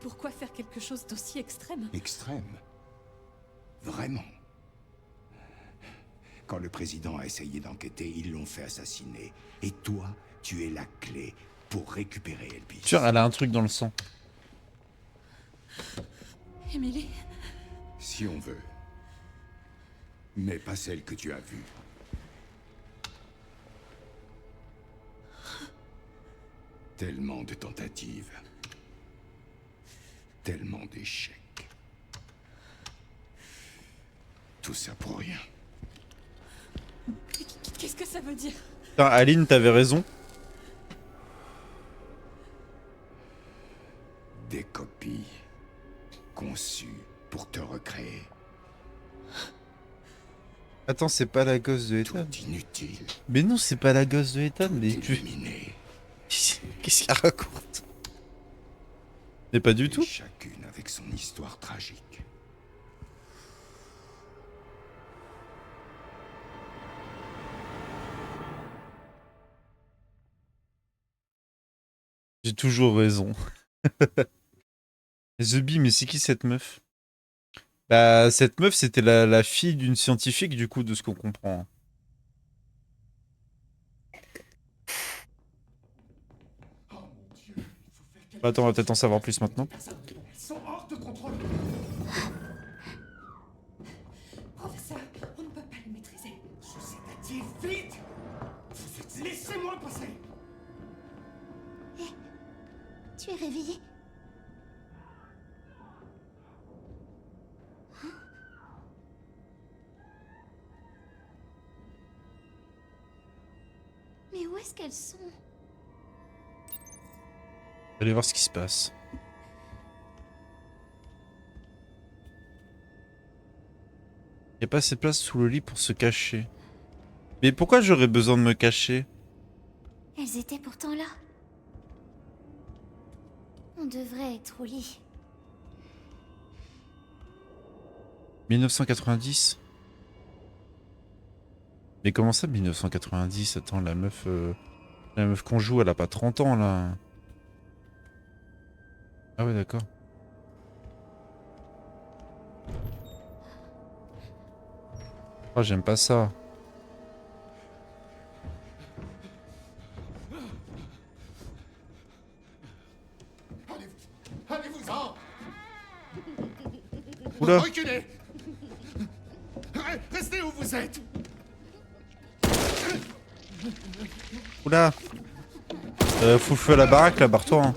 Pourquoi faire quelque chose d'aussi extrême? Extrême. Vraiment. Quand le président a essayé d'enquêter, ils l'ont fait assassiner. Et toi, tu es la clé pour récupérer Elpis. Tu vois, elle a un truc dans le sang. Emily? Si on veut. Mais pas celle que tu as vue. Tellement de tentatives. Tellement d'échecs. Tout ça pour rien. Qu'est-ce que ça veut dire? Putain, Aline, t'avais raison. Des copies conçues pour te recréer. Attends, c'est pas la gosse de Ethan. Tout inutile. Mais non, c'est pas la gosse de Ethan, mais tu... Éliminé. Qu'est-ce qu'elle raconte? Mais pas du Et tout. chacune avec son histoire tragique. J'ai toujours raison. The Bee, mais c'est qui cette meuf? Bah, cette meuf, c'était la fille d'une scientifique, du coup, de ce qu'on comprend. Attends, on va peut-être en savoir plus maintenant. Elles sont hors de contrôle. Professeur, on ne peut pas les maîtriser. Sédatif, vite. Laissez-moi passer. Tu es réveillé? Mais où est-ce qu'elles sont? Allez voir ce qui se passe. Il n'y a pas assez de place sous le lit pour se cacher. Mais pourquoi j'aurais besoin de me cacher? Elles étaient pourtant là. On devrait être au lit. 1990? Mais comment ça 1990? Attends, la meuf qu'on joue, elle a pas 30 ans là. Ah ouais, d'accord. Oh, j'aime pas ça. Allez-vous-en. Oula. Reculez. Restez où vous êtes. Oula. Fous le feu à la baraque là, barre-toi. Hein.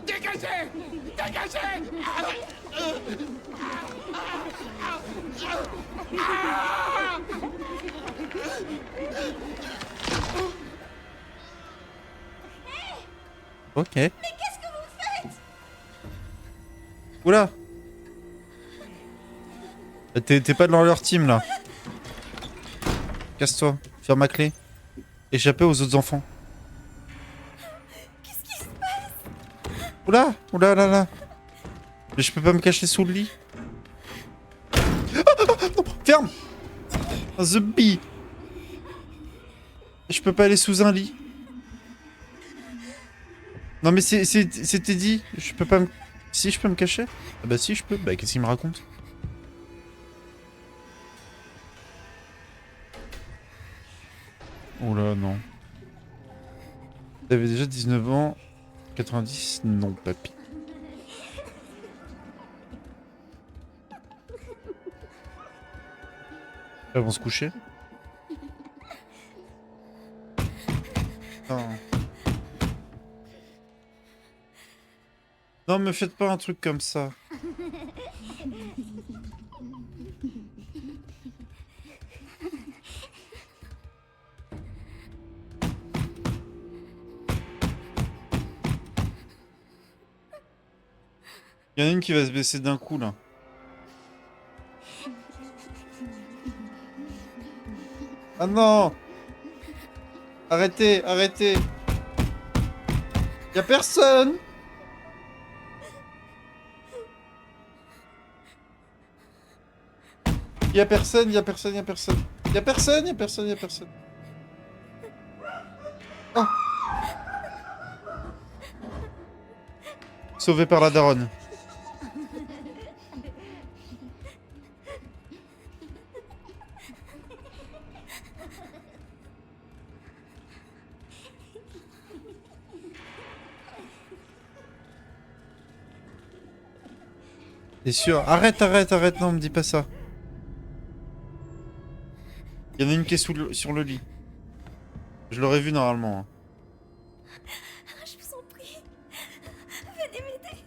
Dégagez. Dégagez. Ok. Mais qu'est-ce que vous faites? Oula. T'es pas dans leur team là. Casse-toi. Ferme ma clé. Échapper aux autres enfants. Qu'est-ce qui se passe? Oula. Oula là là. Mais je peux pas me cacher sous le lit. Non, ferme. The Bee. Je peux pas aller sous un lit. Non mais c'était dit. Je peux pas me... Si je peux me cacher? Ah bah si je peux. Bah qu'est-ce qu'il me raconte? Oh là non. T'avais déjà 19 ans. 90? Non papy. Elles vont se coucher. Non. Non, me faites pas un truc comme ça. Il y en a une qui va se baisser d'un coup là. Ah non! Arrêtez, arrêtez! Y'a personne! Y'a personne, y'a personne, y'a personne. Y'a personne, y'a personne, y'a personne. Ah! Sauvé par la daronne. T'es sûr? Arrête, arrête, arrête, non, me dis pas ça. Il y en a une qui est sur le lit. Je l'aurais vu normalement. Hein. Je vous en prie. Venez m'aider.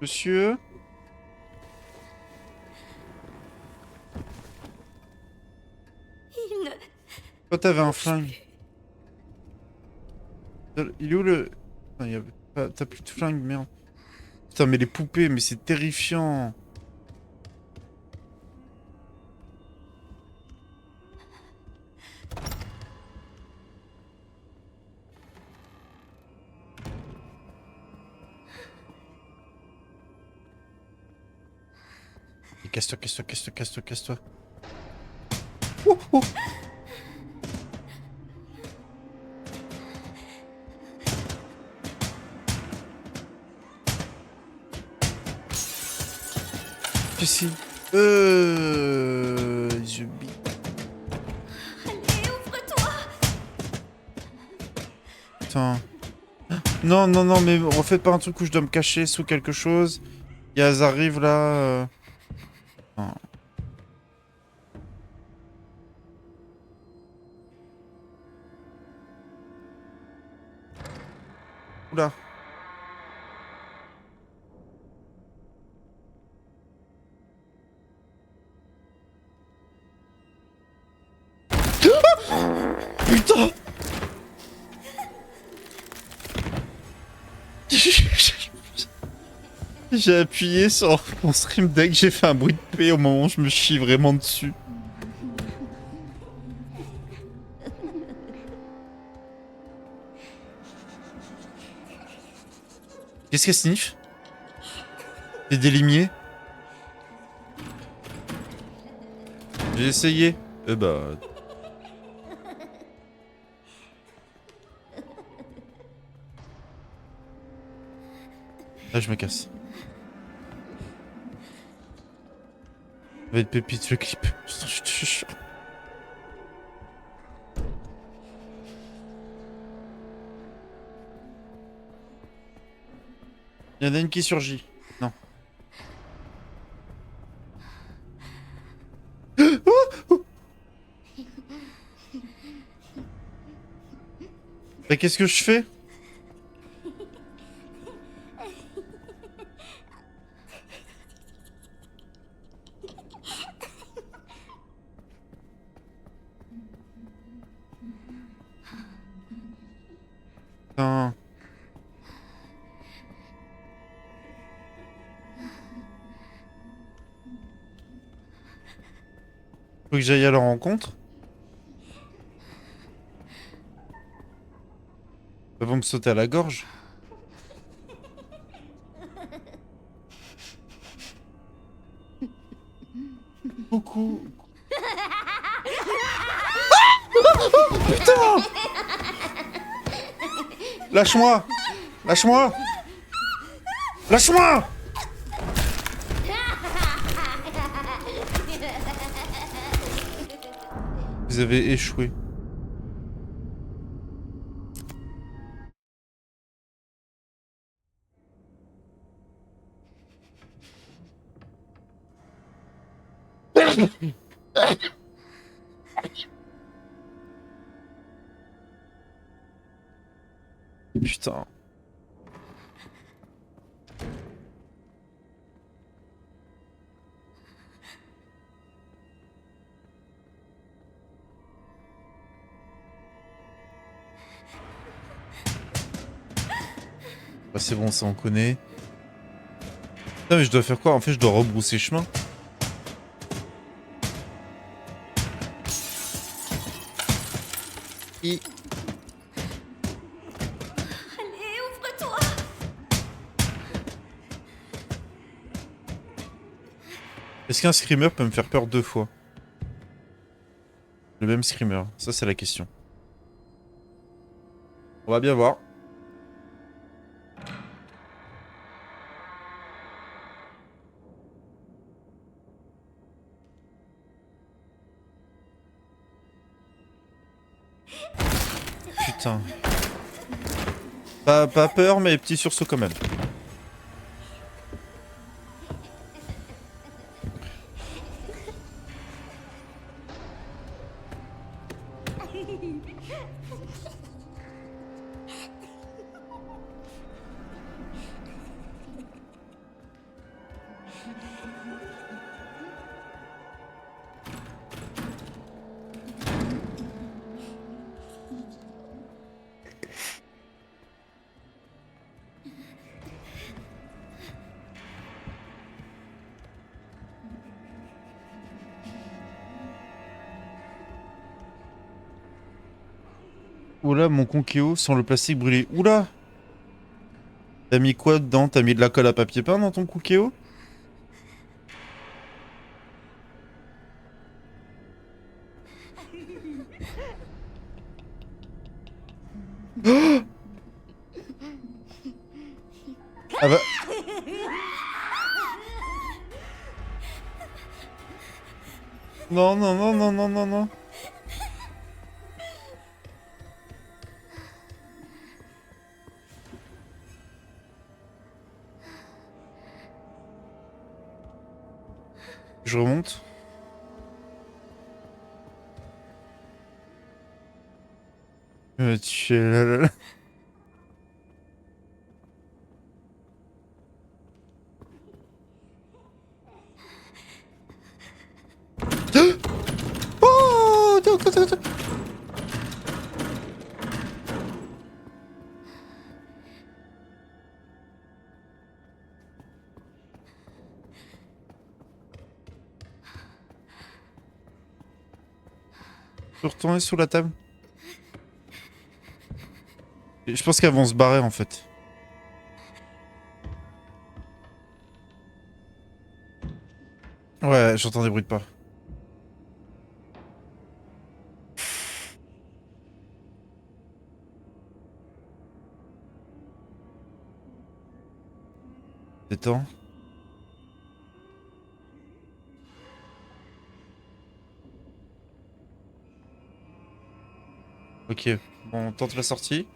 Monsieur? Il ne... Toi t'avais un flingue. Il est où le... Non, t'as plus de flingue, merde. Putain, mais les poupées, mais c'est terrifiant. Et casse-toi, casse-toi, casse-toi, casse-toi, casse-toi. Oh, oh. Si. Je bite. Allez, ouvre-toi. Putain. Non, non, non, mais refaites pas un truc où je dois me cacher sous quelque chose. Yaz arrive là. Non. Oula. Putain. J'ai appuyé sur mon stream deck, j'ai fait un bruit de paix au moment où je me chie vraiment dessus. Qu'est-ce qu'elle sniffe? Des limiers? J'ai essayé. Bah... Là, je me casse. Ça va être pépite le clip. Putain, je te jure. Il y en a une qui surgit. Non. Mais qu'est-ce que je fais? Putain. Faut que j'aille à leur rencontre. Ils vont me sauter à la gorge. Coucou. Putain! Lâche-moi! Lâche-moi! Lâche-moi! Vous avez échoué. Putain. Bah c'est bon, ça on connaît. Putain mais je dois faire quoi? En fait je dois rebrousser chemin. I... Allez, ouvre-toi! Est-ce qu'un screamer peut me faire peur 2 fois? Le même screamer, ça c'est la question. On va bien voir. Putain. Pas peur, mais petit sursaut quand même. Oula, mon Conkéo sans le plastique brûlé. Oula! T'as mis quoi dedans? T'as mis de la colle à papier peint dans ton Conkéo? Oh! Ah bah... Non, non, non, non, non, non, non. Je remonte. Tu es là, là, là. Oh, attends, attends, attends. Je peux retourner sous la table. Je pense qu'elles vont se barrer en fait. Ouais, j'entends des bruits de pas. Détends. Ok, bon, on tente la sortie.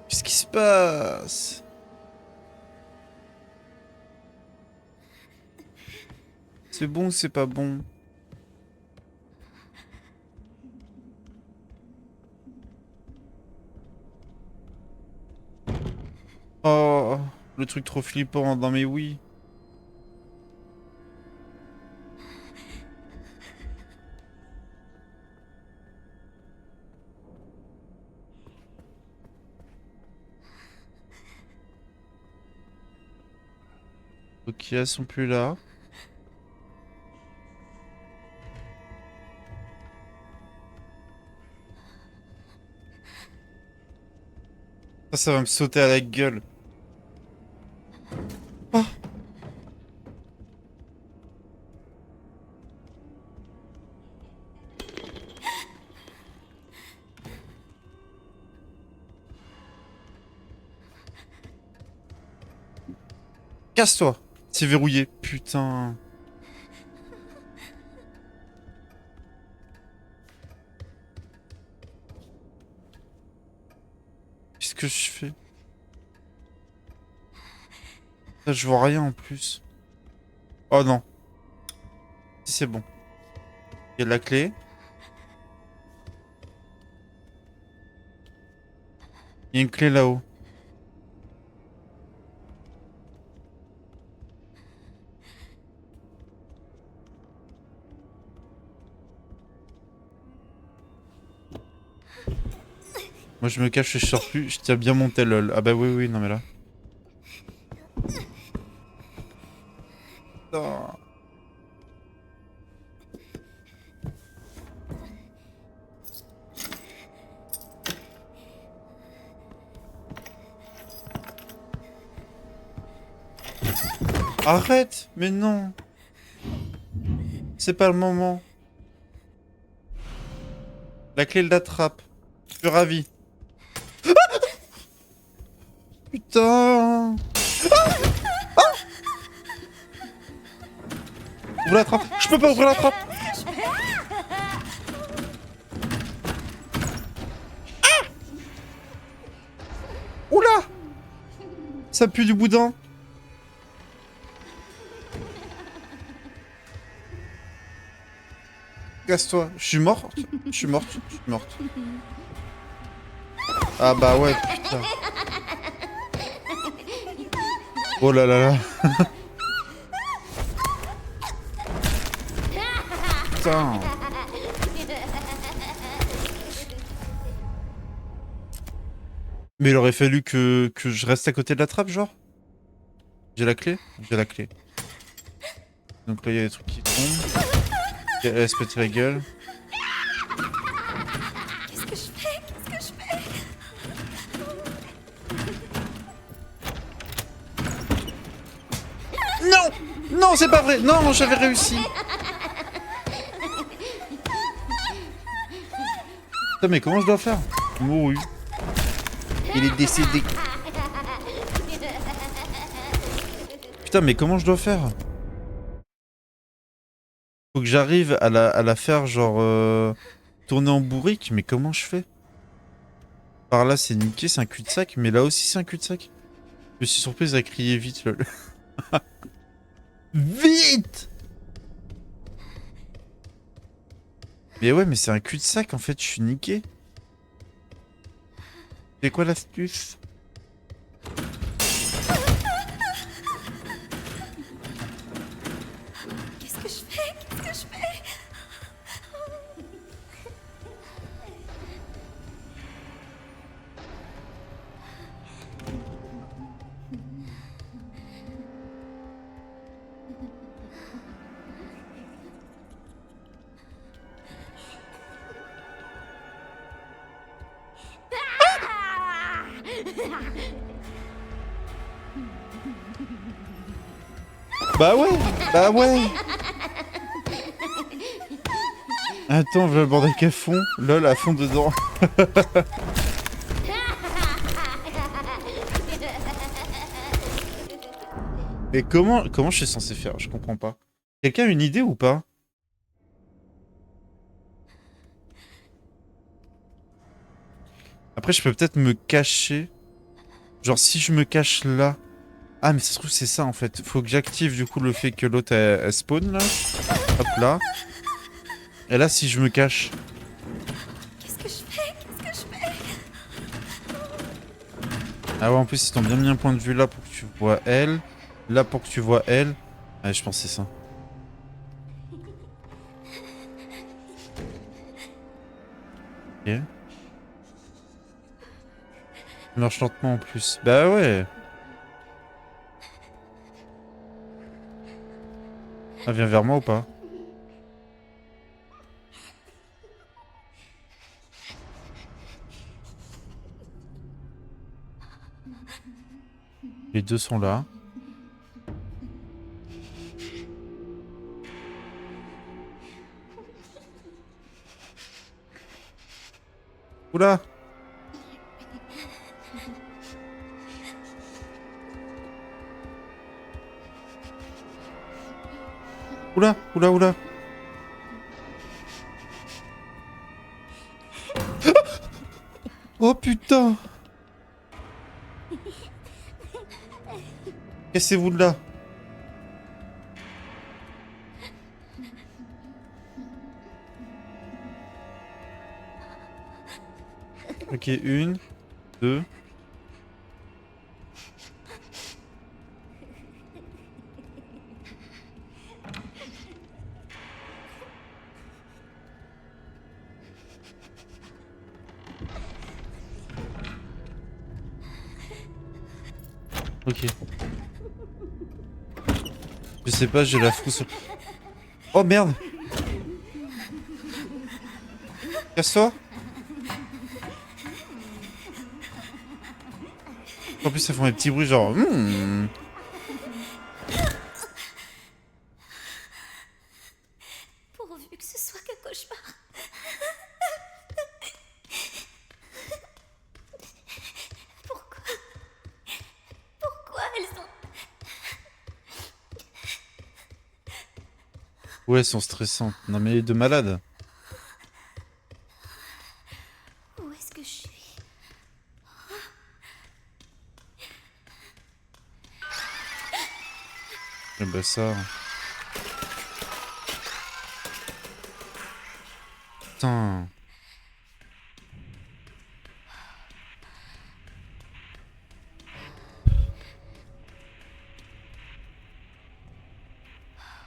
Qu'est-ce qui se passe? C'est bon ou c'est pas bon? Oh, le truc trop flippant dans mes oui. Ok, elles sont plus là. Ça va me sauter à la gueule. Ah. Casse-toi. C'est verrouillé. Putain. Qu'est-ce que je fais? Là, je vois rien en plus. Oh non. Si c'est bon. Il y a de la clé. Il y a une clé là-haut. Moi je me cache et je sors plus. Je tiens bien mon tel lol. Ah bah oui oui non mais là. Non. Arrête! Mais non! C'est pas le moment. La clé de la trappe. Je suis ravi. Ah putain! Ouvre la trappe! Je peux pas ouvrir la trappe! Ah! Oula! Ça pue du boudin! Casse-toi. Je suis morte. Je suis morte. Je suis morte. Ah bah ouais, putain. Oh là là là. Putain. Mais il aurait fallu que je reste à côté de la trappe, genre. J'ai la clé? J'ai la clé. Donc là, il y a des trucs qui tombent. Elle se pète la gueule. Qu'est-ce que je fais? Qu'est-ce que je fais? Non! Non, c'est pas vrai! Non, j'avais réussi! Putain, mais comment je dois faire? Mouru. Il est décédé. Putain, mais comment je dois faire? Faut que j'arrive à la faire, genre, tourner en bourrique, mais comment je fais? Par là, c'est niqué, c'est un cul-de-sac, mais là aussi, c'est un cul-de-sac. Je me suis surprise à crier vite, lol. Vite! Mais ouais, mais c'est un cul-de-sac, en fait, je suis niqué. C'est quoi l'astuce? Qu'est-ce que je fais? Qu'est-ce que je fais? Bah ouais, bah ouais. Attends, je vais aborder qu'à fond. Lol, à fond dedans. Mais comment je suis censé faire? Je comprends pas. Quelqu'un a une idée ou pas? Après, je peux peut-être me cacher. Genre, si je me cache là... Ah, mais ça se trouve, c'est ça, en fait. Faut que j'active, du coup, le fait que l'autre, elle spawn, là. Hop, là. Et là, si je me cache... Qu'est-ce que je fais? Qu'est-ce que je fais? Ah ouais, en plus, ils t'ont bien mis un point de vue là pour que tu vois elle. Là, pour que tu vois elle. Ouais, je pense que c'est ça. Ok. Il marche lentement, en plus. Bah ouais. Elle vient vers moi ou pas? Les deux sont là. Oula! Oula, oula, oula. Oh putain! Cassez-vous de là. Ok, une, deux. Ok. Je sais pas, j'ai la frousse. Oh merde! Casse-toi! En plus, ça fait des petits bruits genre. Pourvu que ce soit qu'un cauchemar. Pourquoi? Pourquoi elles ont... Ouais, elles sont stressantes. Non mais de malade. Où est-ce que je suis? Eh bah ça. Putain.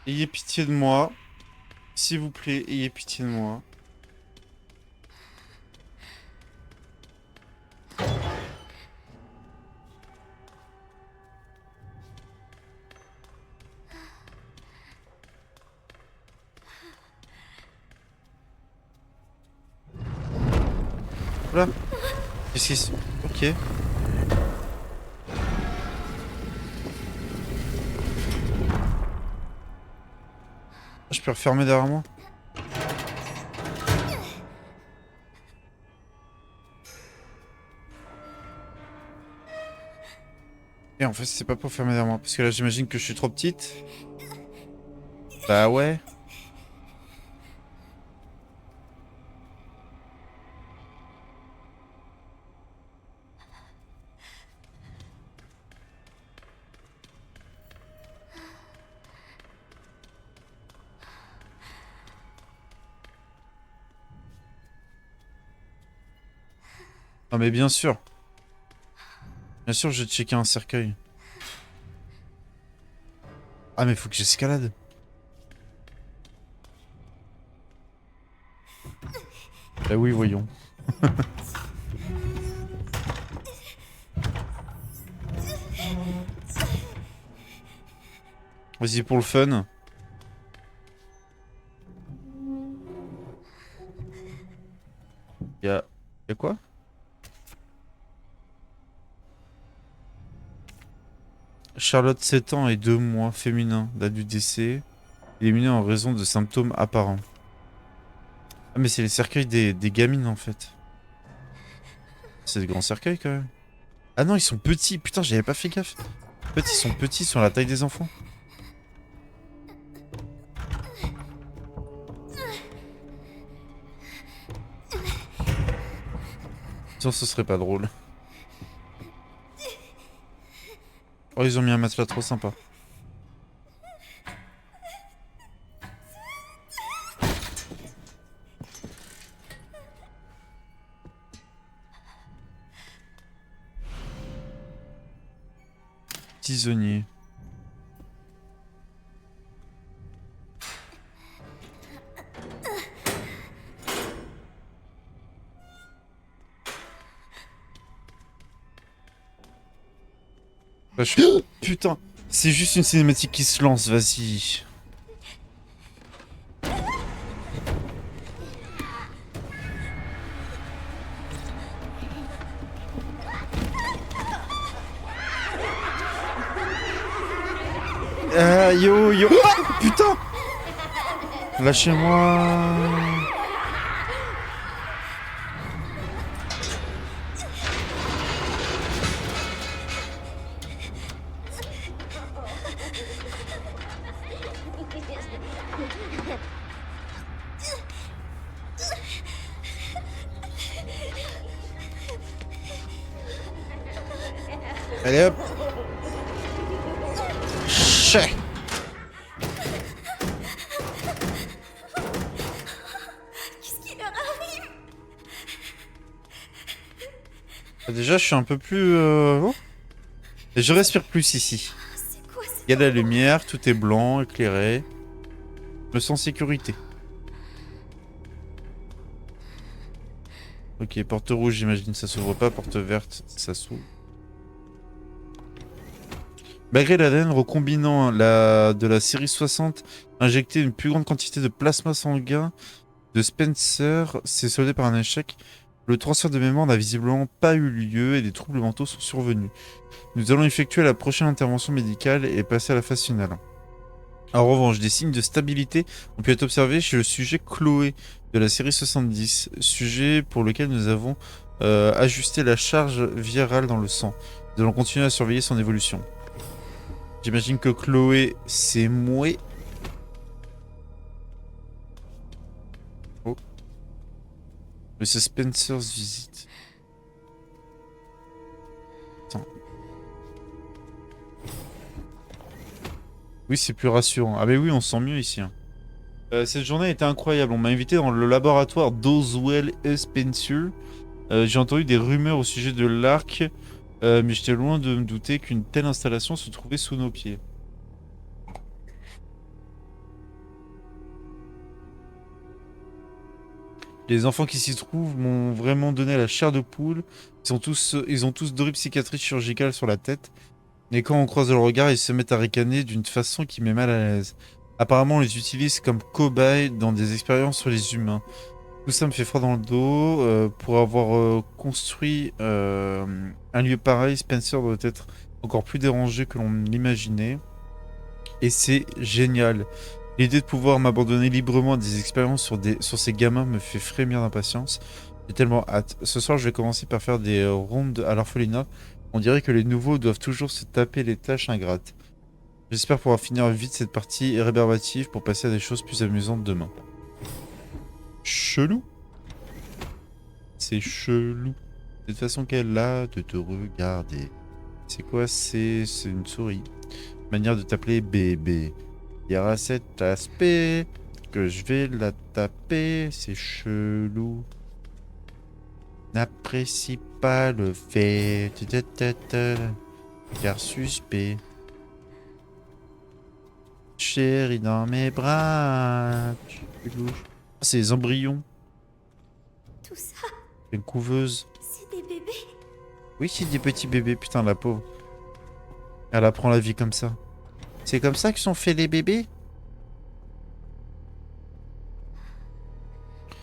Ayez pitié de moi. S'il vous plaît, ayez pitié de moi. Voilà. Qu'est-ce qui se... Ok. Je peux refermer derrière moi. Et en fait, c'est pas pour fermer derrière moi. Parce que là, j'imagine que je suis trop petite. Bah ouais. Non mais bien sûr. Bien sûr, je vais checker un cercueil. Ah mais faut que j'escalade. Bah oui, voyons. Vas-y pour le fun. Y'a quoi? Charlotte, 7 ans et 2 mois, féminin, date du décès, éliminé en raison de symptômes apparents. Ah mais c'est les cercueils des gamines en fait. C'est des grands cercueils quand même. Ah non, ils sont petits, putain, j'avais pas fait gaffe. En fait, ils sont petits, ils sont à la taille des enfants. Sinon, ce serait pas drôle. Oh, ils ont mis un matelas trop sympa. Tisonnier. Putain, c'est juste une cinématique qui se lance, vas-y. Yo, yo. Oh, putain. Lâchez-moi. Allez hop. Chais. Qu'est-ce qui leur arrive? Déjà, je suis un peu plus... oh. Et je respire plus ici. C'est quoi cette Il y a de la lumière, tout est blanc, éclairé. Je me sens en sécurité. Ok, porte rouge, j'imagine, ça s'ouvre pas. Porte verte, ça s'ouvre. Malgré l'ADN recombinant de la série 60, injecter une plus grande quantité de plasma sanguin de Spencer s'est soldé par un échec. Le transfert de mémoire n'a visiblement pas eu lieu et des troubles mentaux sont survenus. Nous allons effectuer la prochaine intervention médicale et passer à la phase finale. En revanche, des signes de stabilité ont pu être observés chez le sujet Chloé de la série 70, sujet pour lequel nous avons ajusté la charge virale dans le sang. Nous allons continuer à surveiller son évolution. J'imagine que Chloé, c'est moi. Oh. Mais c'est Spencer's visite. Attends. Oui, c'est plus rassurant. Ah mais oui, on se sent mieux ici. Hein. Cette journée a été incroyable. On m'a invité dans le laboratoire d'Oswell et Spencer. J'ai entendu des rumeurs au sujet de l'arc. Mais j'étais loin de me douter qu'une telle installation se trouvait sous nos pieds. Les enfants qui s'y trouvent m'ont vraiment donné la chair de poule. Ils ont tous d'horribles cicatrices chirurgicales sur la tête. Et quand on croise le regard, ils se mettent à ricaner d'une façon qui met mal à l'aise. Apparemment, on les utilise comme cobayes dans des expériences sur les humains. Tout ça me fait froid dans le dos. Pour avoir construit un lieu pareil, Spencer doit être encore plus dérangé que l'on l'imaginait. Et c'est génial. L'idée de pouvoir m'abandonner librement à des expériences sur ces gamins me fait frémir d'impatience. J'ai tellement hâte. Ce soir, je vais commencer par faire des rondes à l'orphelinat. On dirait que les nouveaux doivent toujours se taper les tâches ingrates. J'espère pouvoir finir vite cette partie rébarbative pour passer à des choses plus amusantes demain. Chelou. C'est chelou. Cette façon qu'elle a de te regarder. C'est quoi? C'est une souris. Manière de t'appeler bébé. Il y aura cet aspect que je vais la taper. C'est chelou. N'apprécie pas le fait. Car suspect. Chérie dans mes bras. C'est les embryons. Tout ça, C'est une couveuse. c'est des bébés. Oui, c'est des petits bébés. Putain, la pauvre. Elle apprend la vie comme ça. C'est comme ça que sont faits les bébés?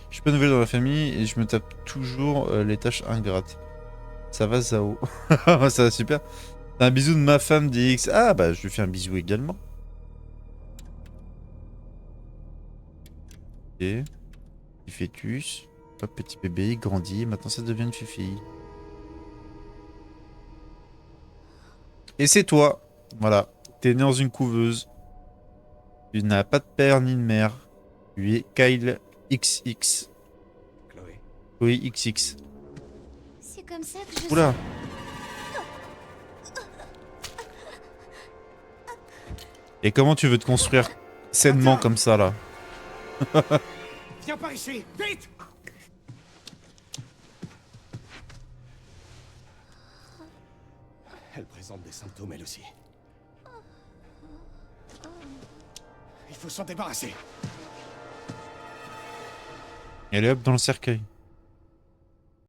Je suis pas nouvelle dans la famille et je me tape toujours les tâches ingrates. Ça va, Zao? Ça va super. Un bisou de ma femme DX. Ah bah je lui fais un bisou également. Ok. Petit fœtus. Hop, petit bébé, il grandit. Maintenant ça devient une fille. Et c'est toi. Voilà. T'es né dans une couveuse. Tu n'as pas de père ni de mère. Tu es Kyle XX. Chloé. Oui, XX. C'est comme ça que je Oula. Et comment tu veux te construire sainement comme ça là? Viens par ici, vite! Elle présente des symptômes, elle aussi. Il faut s'en débarrasser. Elle est hop dans le cercueil.